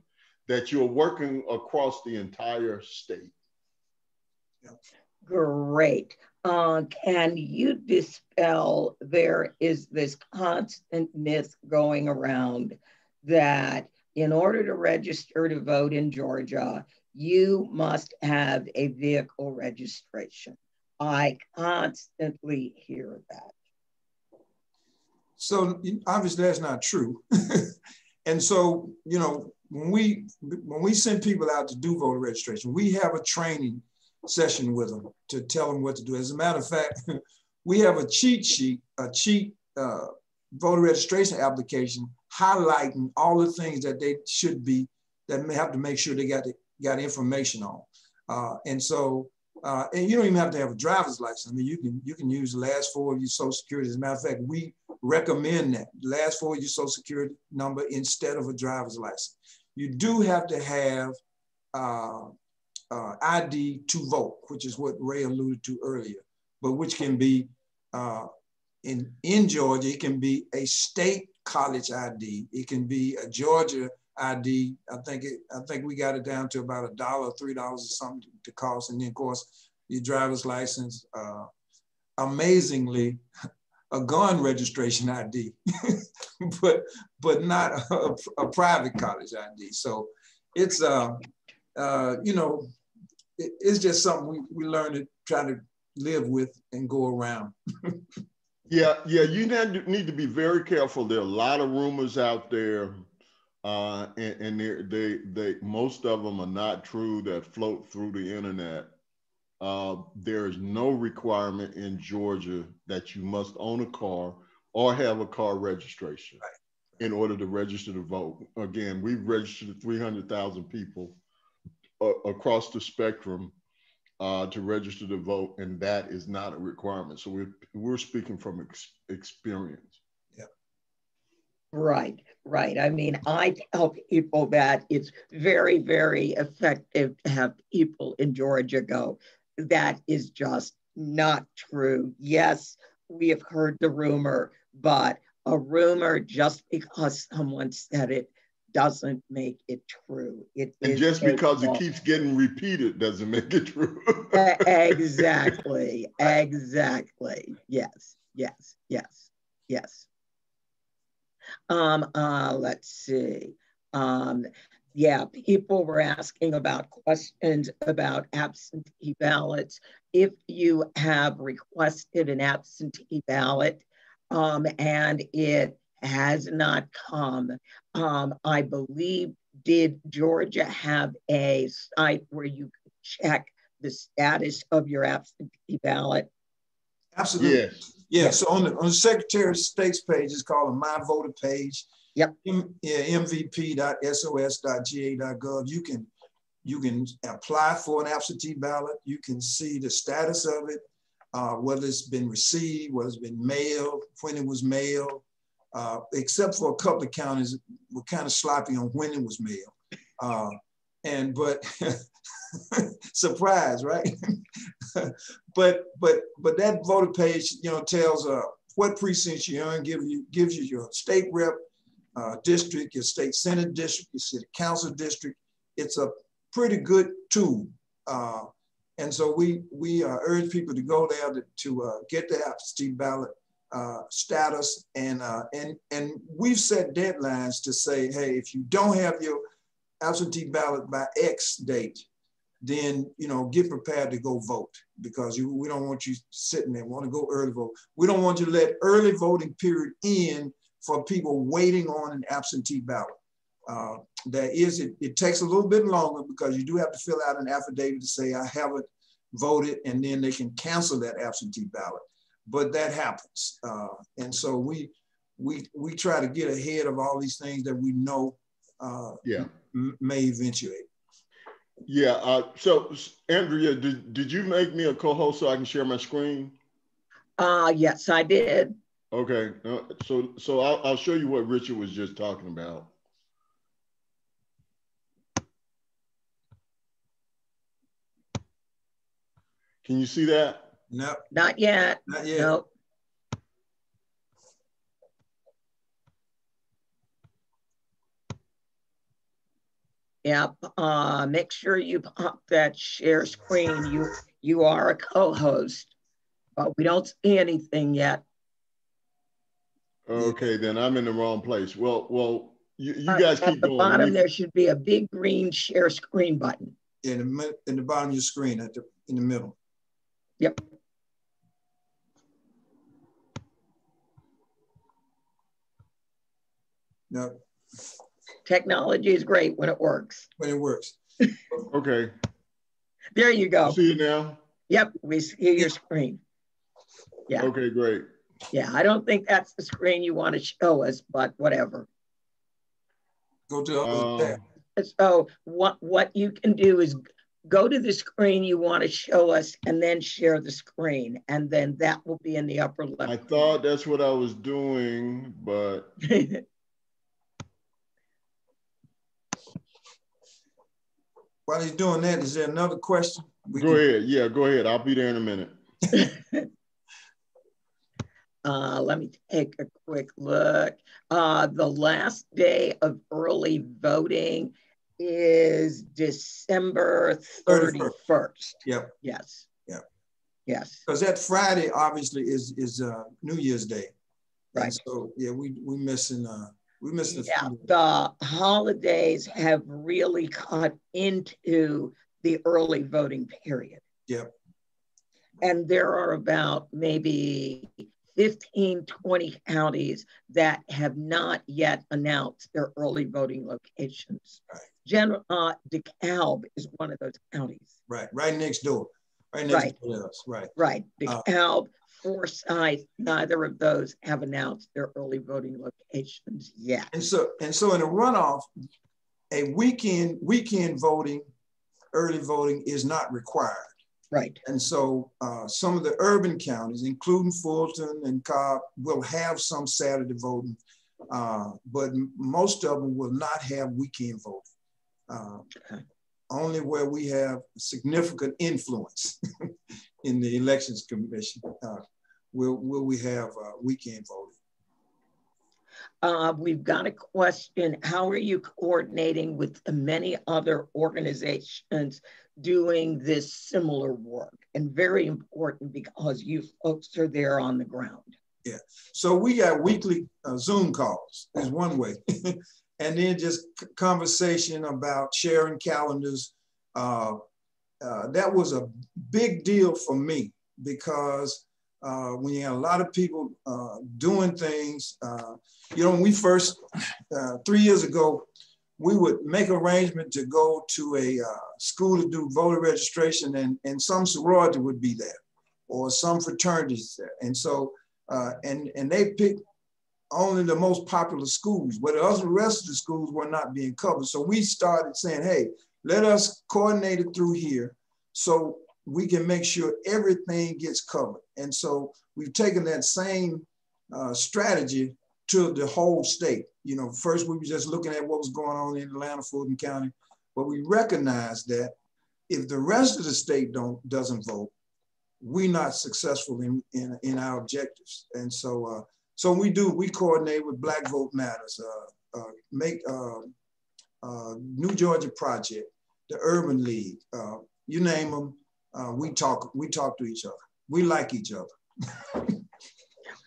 [SPEAKER 5] that you're working across the entire state.
[SPEAKER 1] Great. Can you dispel, there is this constant myth going around that in order to register to vote in Georgia, you must have a vehicle registration. I constantly hear that.
[SPEAKER 4] So obviously that's not true. And so, you know, when we send people out to do voter registration, we have a training session with them to tell them what to do. As a matter of fact, we have a cheat sheet, voter registration application highlighting all the things that they should be, that may have to make sure they got information on. And you don't even have to have a driver's license. I mean, you can use the last four of your Social Security. As a matter of fact, we recommend that, the last four of your Social Security number instead of a driver's license. You do have to have ID to vote, which is what Ray alluded to earlier, but which can be, in Georgia, it can be a state college ID. It can be a Georgia ID. I think we got it down to about $1 or $3 or something to cost. And then of course, your driver's license, amazingly, a gun registration ID, but not a private college ID. So it's, you know, it's just something we learn to try to live with and go around.
[SPEAKER 5] Yeah, you need to be very careful. There are a lot of rumors out there, and they most of them are not true, that float through the internet. There is no requirement in Georgia that you must own a car or have a car registration in order to register to vote. Again, we've registered 300,000 people across the spectrum to register to vote, and that is not a requirement. So we're speaking from experience.
[SPEAKER 4] Yeah.
[SPEAKER 1] Right. I mean, I tell people that it's very, very effective to have people in Georgia go. That is just not true. Yes, we have heard the rumor, but a rumor, just because someone said it, doesn't make it true. And
[SPEAKER 5] just because it keeps getting repeated doesn't make it true.
[SPEAKER 1] Exactly. Yes. Let's see. Yeah, people were asking about questions about absentee ballots. If you have requested an absentee ballot and it has not come, I believe, did Georgia have a site where you could check the status of your absentee ballot?
[SPEAKER 4] Absolutely.
[SPEAKER 5] Yes.
[SPEAKER 4] Yeah. So on the Secretary of State's page, it's called a My Voter page.
[SPEAKER 1] Yep.
[SPEAKER 4] mvp.sos.ga.gov. You can apply for an absentee ballot. You can see the status of it, whether it's been received, whether it's been mailed, when it was mailed. Except for a couple of counties, we're kind of sloppy on when it was mailed. But surprise, right? but that voter page, you know, tells what precincts you're in, gives you your state rep district, your state senate district, your city council district. It's a pretty good tool. And so we urge people to go there to get the absentee ballot status, and we've set deadlines to say, hey, if you don't have your absentee ballot by X date, then get prepared to go vote, because we don't want you sitting there. We want to go early vote. We don't want you to let early voting period in for people waiting on an absentee ballot. It takes a little bit longer, because you do have to fill out an affidavit to say I haven't voted, and then they can cancel that absentee ballot. But that happens, and so we try to get ahead of all these things that we know may eventuate.
[SPEAKER 5] Yeah. So Andrea, did you make me a co-host so I can share my screen?
[SPEAKER 1] Yes, I did.
[SPEAKER 5] Okay. So I'll show you what Richard was just talking about. Can you see that?
[SPEAKER 4] No.
[SPEAKER 1] Not yet.
[SPEAKER 4] Not yet.
[SPEAKER 1] Nope. Yep. Make sure you pop that share screen. You are a co-host, but we don't see anything yet.
[SPEAKER 5] Okay, then I'm in the wrong place. Well, you guys keep going.
[SPEAKER 1] At the bottom, there should be a big green share screen button.
[SPEAKER 4] In the bottom of your screen, in the middle.
[SPEAKER 1] Yep.
[SPEAKER 4] No.
[SPEAKER 1] Technology is great when it works.
[SPEAKER 4] When it works.
[SPEAKER 5] Okay.
[SPEAKER 1] There you go.
[SPEAKER 5] See it now?
[SPEAKER 1] Yep, we see your screen. Yeah.
[SPEAKER 5] Okay, great.
[SPEAKER 1] Yeah, I don't think that's the screen you want to show us, but whatever.
[SPEAKER 4] Go to the other tab.
[SPEAKER 1] So what you can do is go to the screen you want to show us and then share the screen, and then that will be in the upper left.
[SPEAKER 5] I thought that's what I was doing, but
[SPEAKER 4] while he's doing that, is there another question?
[SPEAKER 5] Go ahead. Yeah, go ahead. I'll be there in a minute.
[SPEAKER 1] Let me take a quick look. The last day of early voting is December 31st.
[SPEAKER 4] Yep.
[SPEAKER 1] Yes.
[SPEAKER 4] Yep.
[SPEAKER 1] Yes.
[SPEAKER 4] Because that Friday obviously is New Year's Day.
[SPEAKER 1] Right.
[SPEAKER 4] And so yeah, we missing
[SPEAKER 1] the holidays have really cut into the early voting period.
[SPEAKER 4] Yep.
[SPEAKER 1] And there are about maybe 15, 20 counties that have not yet announced their early voting locations.
[SPEAKER 4] Right.
[SPEAKER 1] DeKalb is one of those counties.
[SPEAKER 4] Right next door. Right next door to us.
[SPEAKER 1] Right. DeKalb, Forsyth, neither of those have announced their early voting locations yet.
[SPEAKER 4] And so in a runoff, a weekend voting, early voting is not required.
[SPEAKER 1] Right.
[SPEAKER 4] And so some of the urban counties, including Fulton and Cobb, will have some Saturday voting, but most of them will not have weekend voting. Only where we have significant influence in the Elections Commission will we have weekend voting.
[SPEAKER 1] We've got a question. How are you coordinating with the many other organizations doing this similar work? And very important because you folks are there on the ground.
[SPEAKER 4] Yeah, so we got weekly Zoom calls is one way. And then just conversation about sharing calendars. That was a big deal for me because when you have a lot of people doing things, when we first, 3 years ago, we would make arrangement to go to a school to do voter registration, and some sorority would be there or some fraternities there. And so, and they picked only the most popular schools, but the rest of the schools were not being covered. So we started saying, hey, let us coordinate it through here so we can make sure everything gets covered. And so we've taken that same strategy to the whole state. First we were just looking at what was going on in Atlanta, Fulton County, but we recognized that if the rest of the state doesn't vote, we're not successful in our objectives. And so, we coordinate with Black Vote Matters, New Georgia Project, the Urban League, you name them, we talk to each other. We like each other.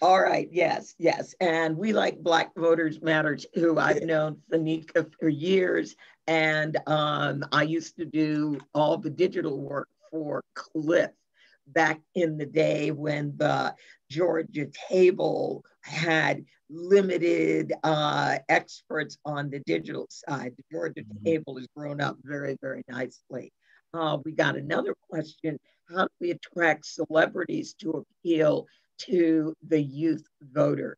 [SPEAKER 1] All right, yes. And we like Black Voters Matter too. I've known Fanika for years, and I used to do all the digital work for Cliff back in the day when the Georgia table had limited experts on the digital side. The Georgia table has grown up very, very nicely. We got another question. How do we attract celebrities to appeal to the youth voters?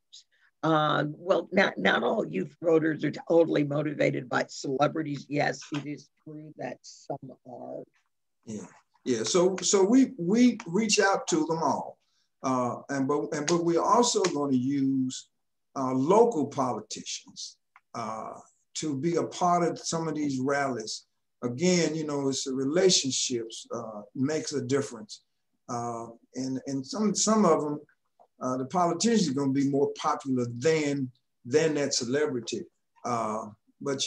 [SPEAKER 1] Well, not all youth voters are totally motivated by celebrities. Yes, it is true that some are.
[SPEAKER 4] Yeah. So we reach out to them all, but we're also going to use local politicians to be a part of some of these rallies. Again, it's the relationships makes a difference. And some of them, the politicians are going to be more popular than that celebrity. But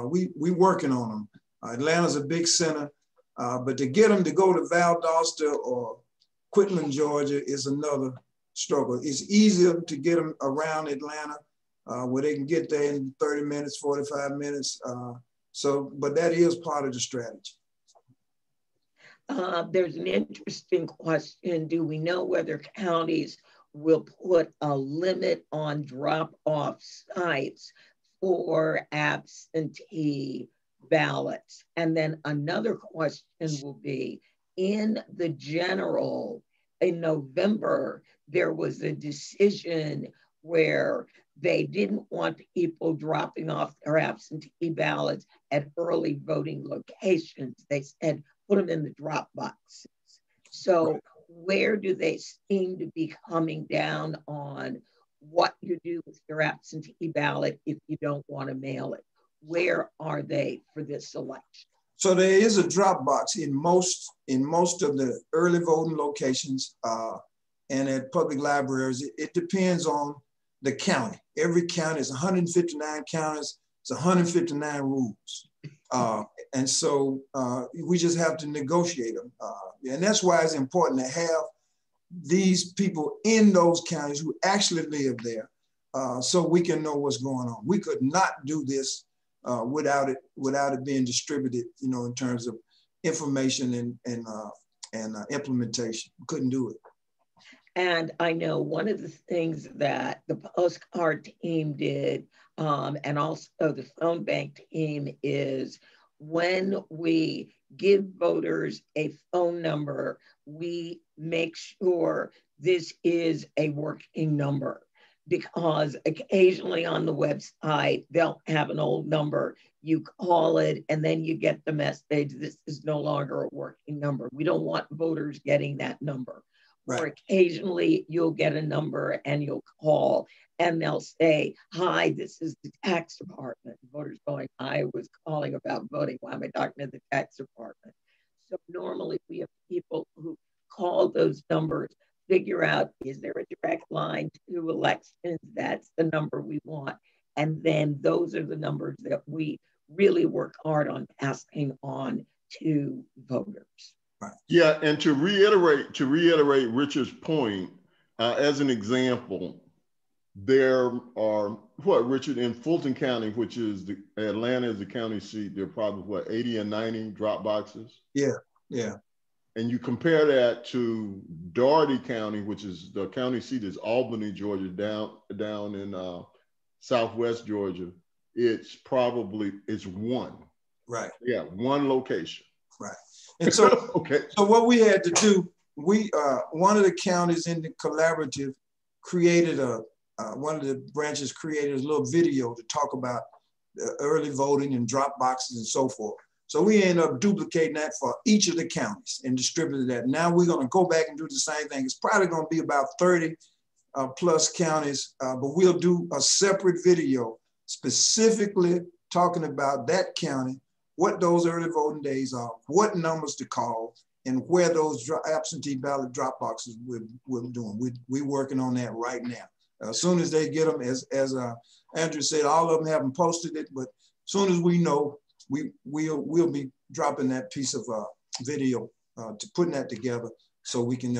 [SPEAKER 4] we working on them. Atlanta's a big center, but to get them to go to Valdosta or Quitman, Georgia is another struggle. It's easier to get them around Atlanta where they can get there in 30 minutes, 45 minutes. But that is part of the strategy.
[SPEAKER 1] There's an interesting question. Do we know whether counties will put a limit on drop-off sites for absentee ballots? And then another question will be, in the general, in November, there was a decision where they didn't want people dropping off their absentee ballots at early voting locations. They said, put them in the drop boxes. So where do they seem to be coming down on what you do with your absentee ballot if you don't want to mail it? Where are they for this election?
[SPEAKER 4] So there is a drop box in most of the early voting locations and at public libraries. It depends on the county. Every county is 159 counties. It's 159 rules. And so we just have to negotiate them. And that's why it's important to have these people in those counties who actually live there so we can know what's going on. We could not do this without it being distributed, in terms of information and implementation. We couldn't do it.
[SPEAKER 1] And I know one of the things that the postcard team did, and also the phone bank team, is when we give voters a phone number, we make sure this is a working number, because occasionally on the website, they'll have an old number. You call it and then you get the message, this is no longer a working number. We don't want voters getting that number. Right. Or occasionally you'll get a number and you'll call and they'll say, hi, this is the tax department. The voter's going, I was calling about voting. Why am I talking to the tax department? So normally we have people who call those numbers, figure out, is there a direct line to elections? That's the number we want. And then those are the numbers that we really work hard on passing on to voters.
[SPEAKER 5] Right. Yeah, and to reiterate Richard's point, as an example, there are, Richard, in Fulton County, which is Atlanta is the county seat, there are probably 80 or 90 drop boxes?
[SPEAKER 4] Yeah.
[SPEAKER 5] And you compare that to Dougherty County, which is the county seat is Albany, Georgia, down in Southwest Georgia. It's one.
[SPEAKER 4] Right.
[SPEAKER 5] Yeah, one location.
[SPEAKER 4] Right. And so, So what we had to do, one of the counties in the collaborative created one of the branches created a little video to talk about early voting and drop boxes and so forth. So we ended up duplicating that for each of the counties and distributed that. Now we're going to go back and do the same thing. It's probably going to be about 30 plus counties, but we'll do a separate video specifically talking about that county, what those early voting days are, what numbers to call, and where those absentee ballot drop boxes we're doing. We're working on that right now. As soon as they get them, as Andrew said, all of them haven't posted it, but as soon as we know, we'll be dropping that piece of video to putting that together so we can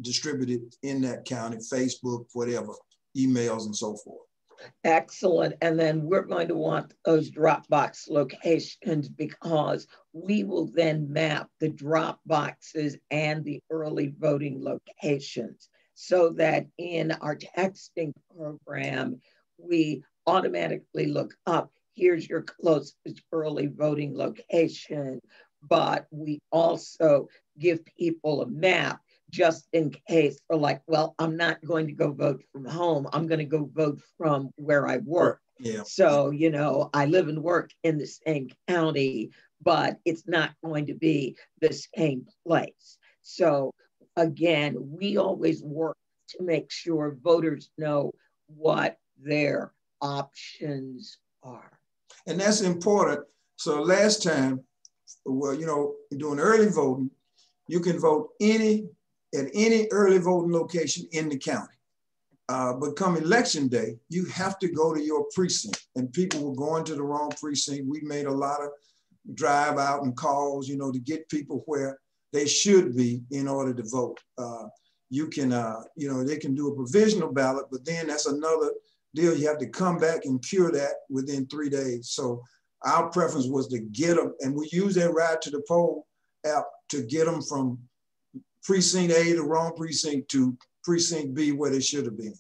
[SPEAKER 4] distribute it in that county, Facebook, whatever, emails and so forth.
[SPEAKER 1] Excellent. And then we're going to want those Dropbox locations because we will then map the drop boxes and the early voting locations so that in our texting program, we automatically look up, here's your closest early voting location, but we also give people a map just in case they're like, well, I'm not going to go vote from home. I'm going to go vote from where I work.
[SPEAKER 4] Yeah.
[SPEAKER 1] So, you know, I live and work in the same county, but it's not going to be the same place. So again, we always work to make sure voters know what their options are.
[SPEAKER 4] And that's important. So last time, well, you know, doing early voting, you can vote at any early voting location in the county. But come election day, you have to go to your precinct, and people were going to the wrong precinct. We made a lot of drive out and calls, you know, to get people where they should be in order to vote. You can, you know, they can do a provisional ballot, but then that's another deal. You have to come back and cure that within 3 days. So our preference was to get them, and we use that Ride to the Poll app to get them from precinct A, the wrong precinct, to precinct B where they should have been.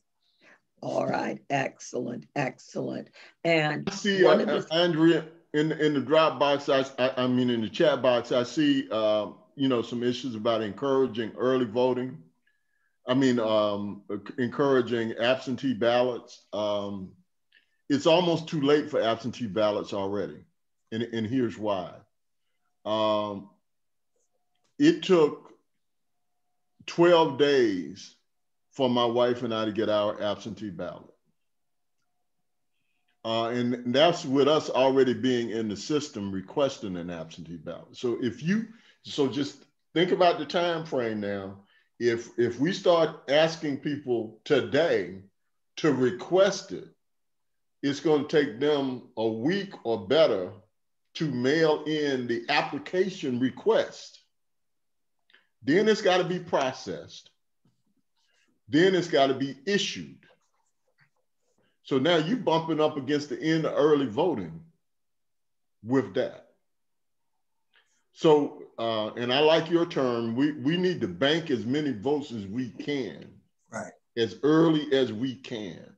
[SPEAKER 1] All right, excellent, excellent. And
[SPEAKER 5] I see, Andrea, in the Dropbox, I mean, in the chat box, I see, you know, some issues about encouraging early voting. I mean, encouraging absentee ballots. It's almost too late for absentee ballots already, and here's why. It took 12 days for my wife and I to get our absentee ballot. And that's with us already being in the system requesting an absentee ballot. So so just think about the time frame now. If we start asking people today to request it, it's going to take them a week or better to mail in the application request. Then it's got to be processed. Then it's got to be issued. So now you're bumping up against the end of early voting with that. So, and I like your term, we need to bank as many votes as we can,
[SPEAKER 4] right,
[SPEAKER 5] as early as we can.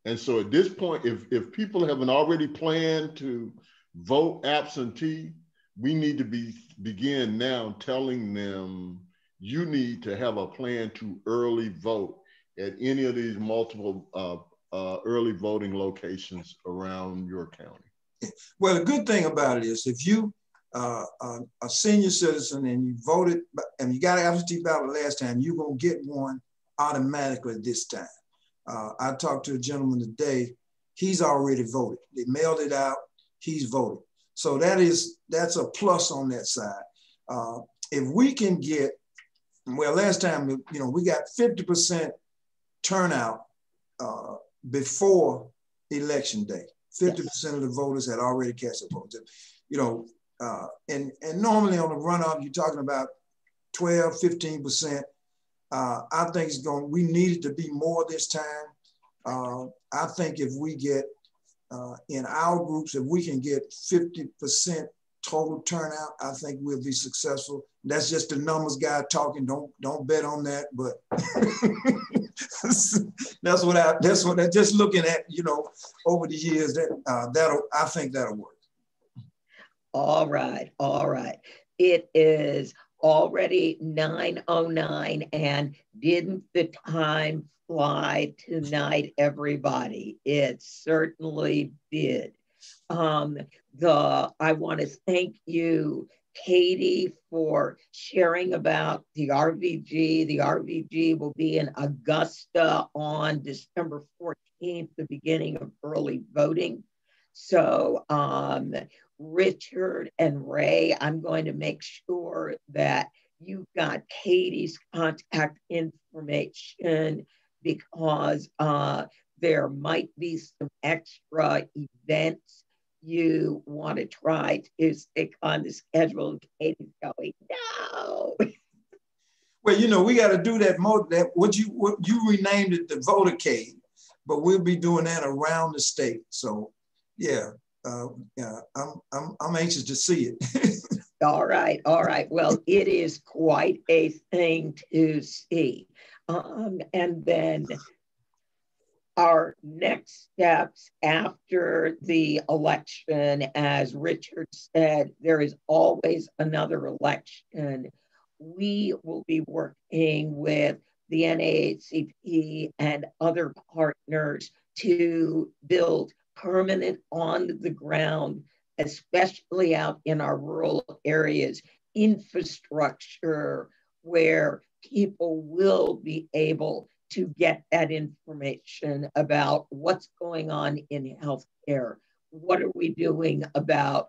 [SPEAKER 5] And so at this point, if people haven't already planned to vote absentee, we need to begin now telling them, you need to have a plan to early vote at any of these multiple early voting locations around your county.
[SPEAKER 4] Well, the good thing about it is if you are a senior citizen and you voted and you got an absentee ballot last time, you're going to get one automatically this time. I talked to a gentleman today, he's already voted. They mailed it out, he's voted. So that's a plus on that side. If we can get, well, last time, you know, we got 50% turnout before election day. 50% of the voters had already cast their votes. You know, and normally on the runoff, you're talking about 12, 15%. I think we need it to be more this time. I think if we get, in our groups, if we can get 50% total turnout, I think we'll be successful. That's just the numbers guy talking. Don't bet on that, but that's what I just looking at, you know, over the years, I think that'll work.
[SPEAKER 1] All right, all right. It is already 9:09, and didn't the time fly tonight, everybody? It certainly did. I want to thank you, Katie, for sharing about the RVG. The RVG will be in Augusta on December 14th, the beginning of early voting. So Richard and Ray, I'm going to make sure that you've got Katie's contact information because there might be some extra events you want to try to stick on the schedule. Katie's going, no.
[SPEAKER 4] Well, you know, we got to do that what you renamed it the votercade, but we'll be doing that around the state. So yeah, I'm anxious to see it.
[SPEAKER 1] All right. Well, it is quite a thing to see. And then our next steps after the election, as Richard said, there is always another election. We will be working with the NAACP and other partners to build permanent on the ground, especially out in our rural areas, infrastructure where people will be able to get that information about what's going on in healthcare. What are we doing about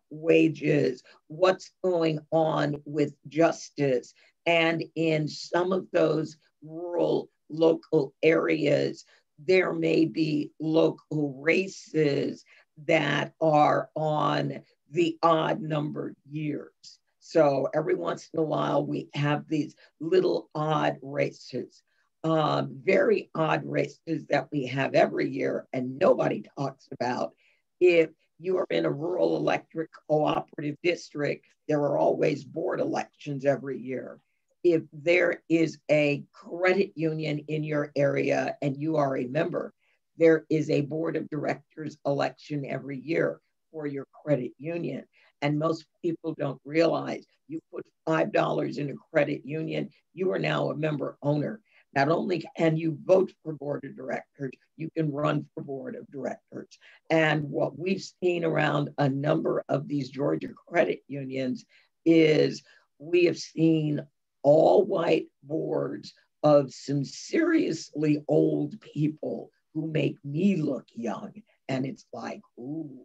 [SPEAKER 1] wages? What's going on with justice? And in some of those rural local areas, there may be local races that are on the odd numbered years. So every once in a while, we have these little odd races, very odd races that we have every year and nobody talks about. If you are in a rural electric cooperative district, there are always board elections every year. If there is a credit union in your area and you are a member, there is a board of directors election every year for your credit union. And most people don't realize you put $5 in a credit union, you are now a member owner. Not only can you vote for board of directors, you can run for board of directors. And what we've seen around a number of these Georgia credit unions is we have seen all white boards of some seriously old people who make me look young. And it's like, ooh.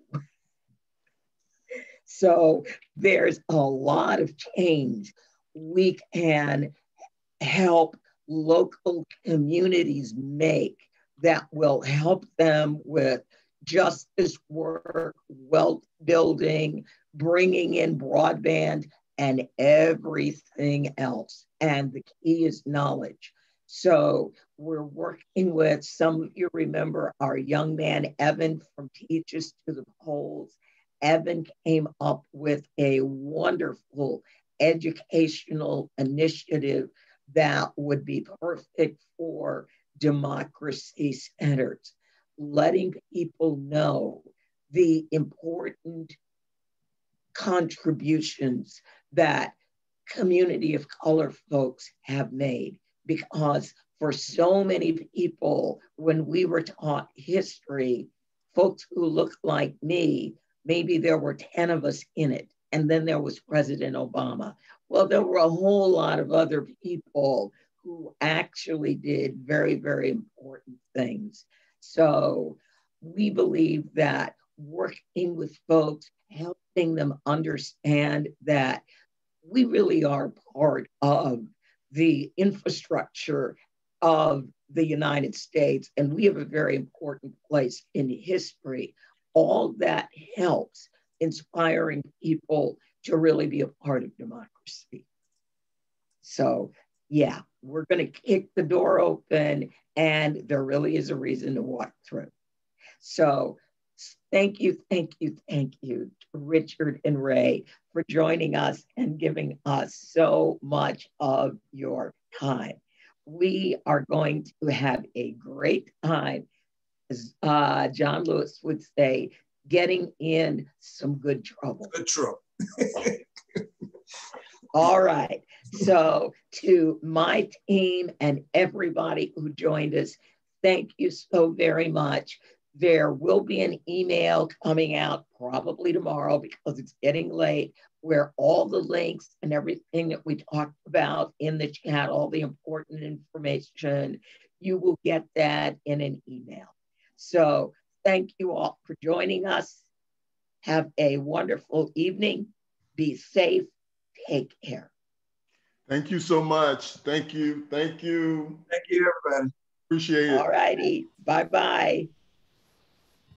[SPEAKER 1] So there's a lot of change. We can help local communities make that will help them with justice work, wealth building, bringing in broadband, and everything else. And the key is knowledge. So we're working with, some of you remember our young man, Evan, from Teach Us to the Polls. Evan came up with a wonderful educational initiative that would be perfect for democracy centers, letting people know the important contributions that community of color folks have made. Because for so many people, when we were taught history, folks who look like me, maybe there were 10 of us in it. And then there was President Obama. Well, there were a whole lot of other people who actually did very, very important things. So we believe that working with folks, helping them understand that we really are part of the infrastructure of the United States, and we have a very important place in history. All that helps inspiring people to really be a part of democracy. So yeah, we're going to kick the door open, and there really is a reason to walk through. So thank you, Richard and Ray, for joining us and giving us so much of your time. We are going to have a great time, as John Lewis would say, getting in some good trouble.
[SPEAKER 4] Good trouble.
[SPEAKER 1] All right. So to my team and everybody who joined us, thank you so very much. There will be an email coming out probably tomorrow because it's getting late, where all the links and everything that we talked about in the chat, all the important information, you will get that in an email. So thank you all for joining us. Have a wonderful evening. Be safe. Take care.
[SPEAKER 5] Thank you so much. Thank you. Thank you.
[SPEAKER 4] Thank you, everybody.
[SPEAKER 5] Appreciate it.
[SPEAKER 1] All righty. Bye-bye.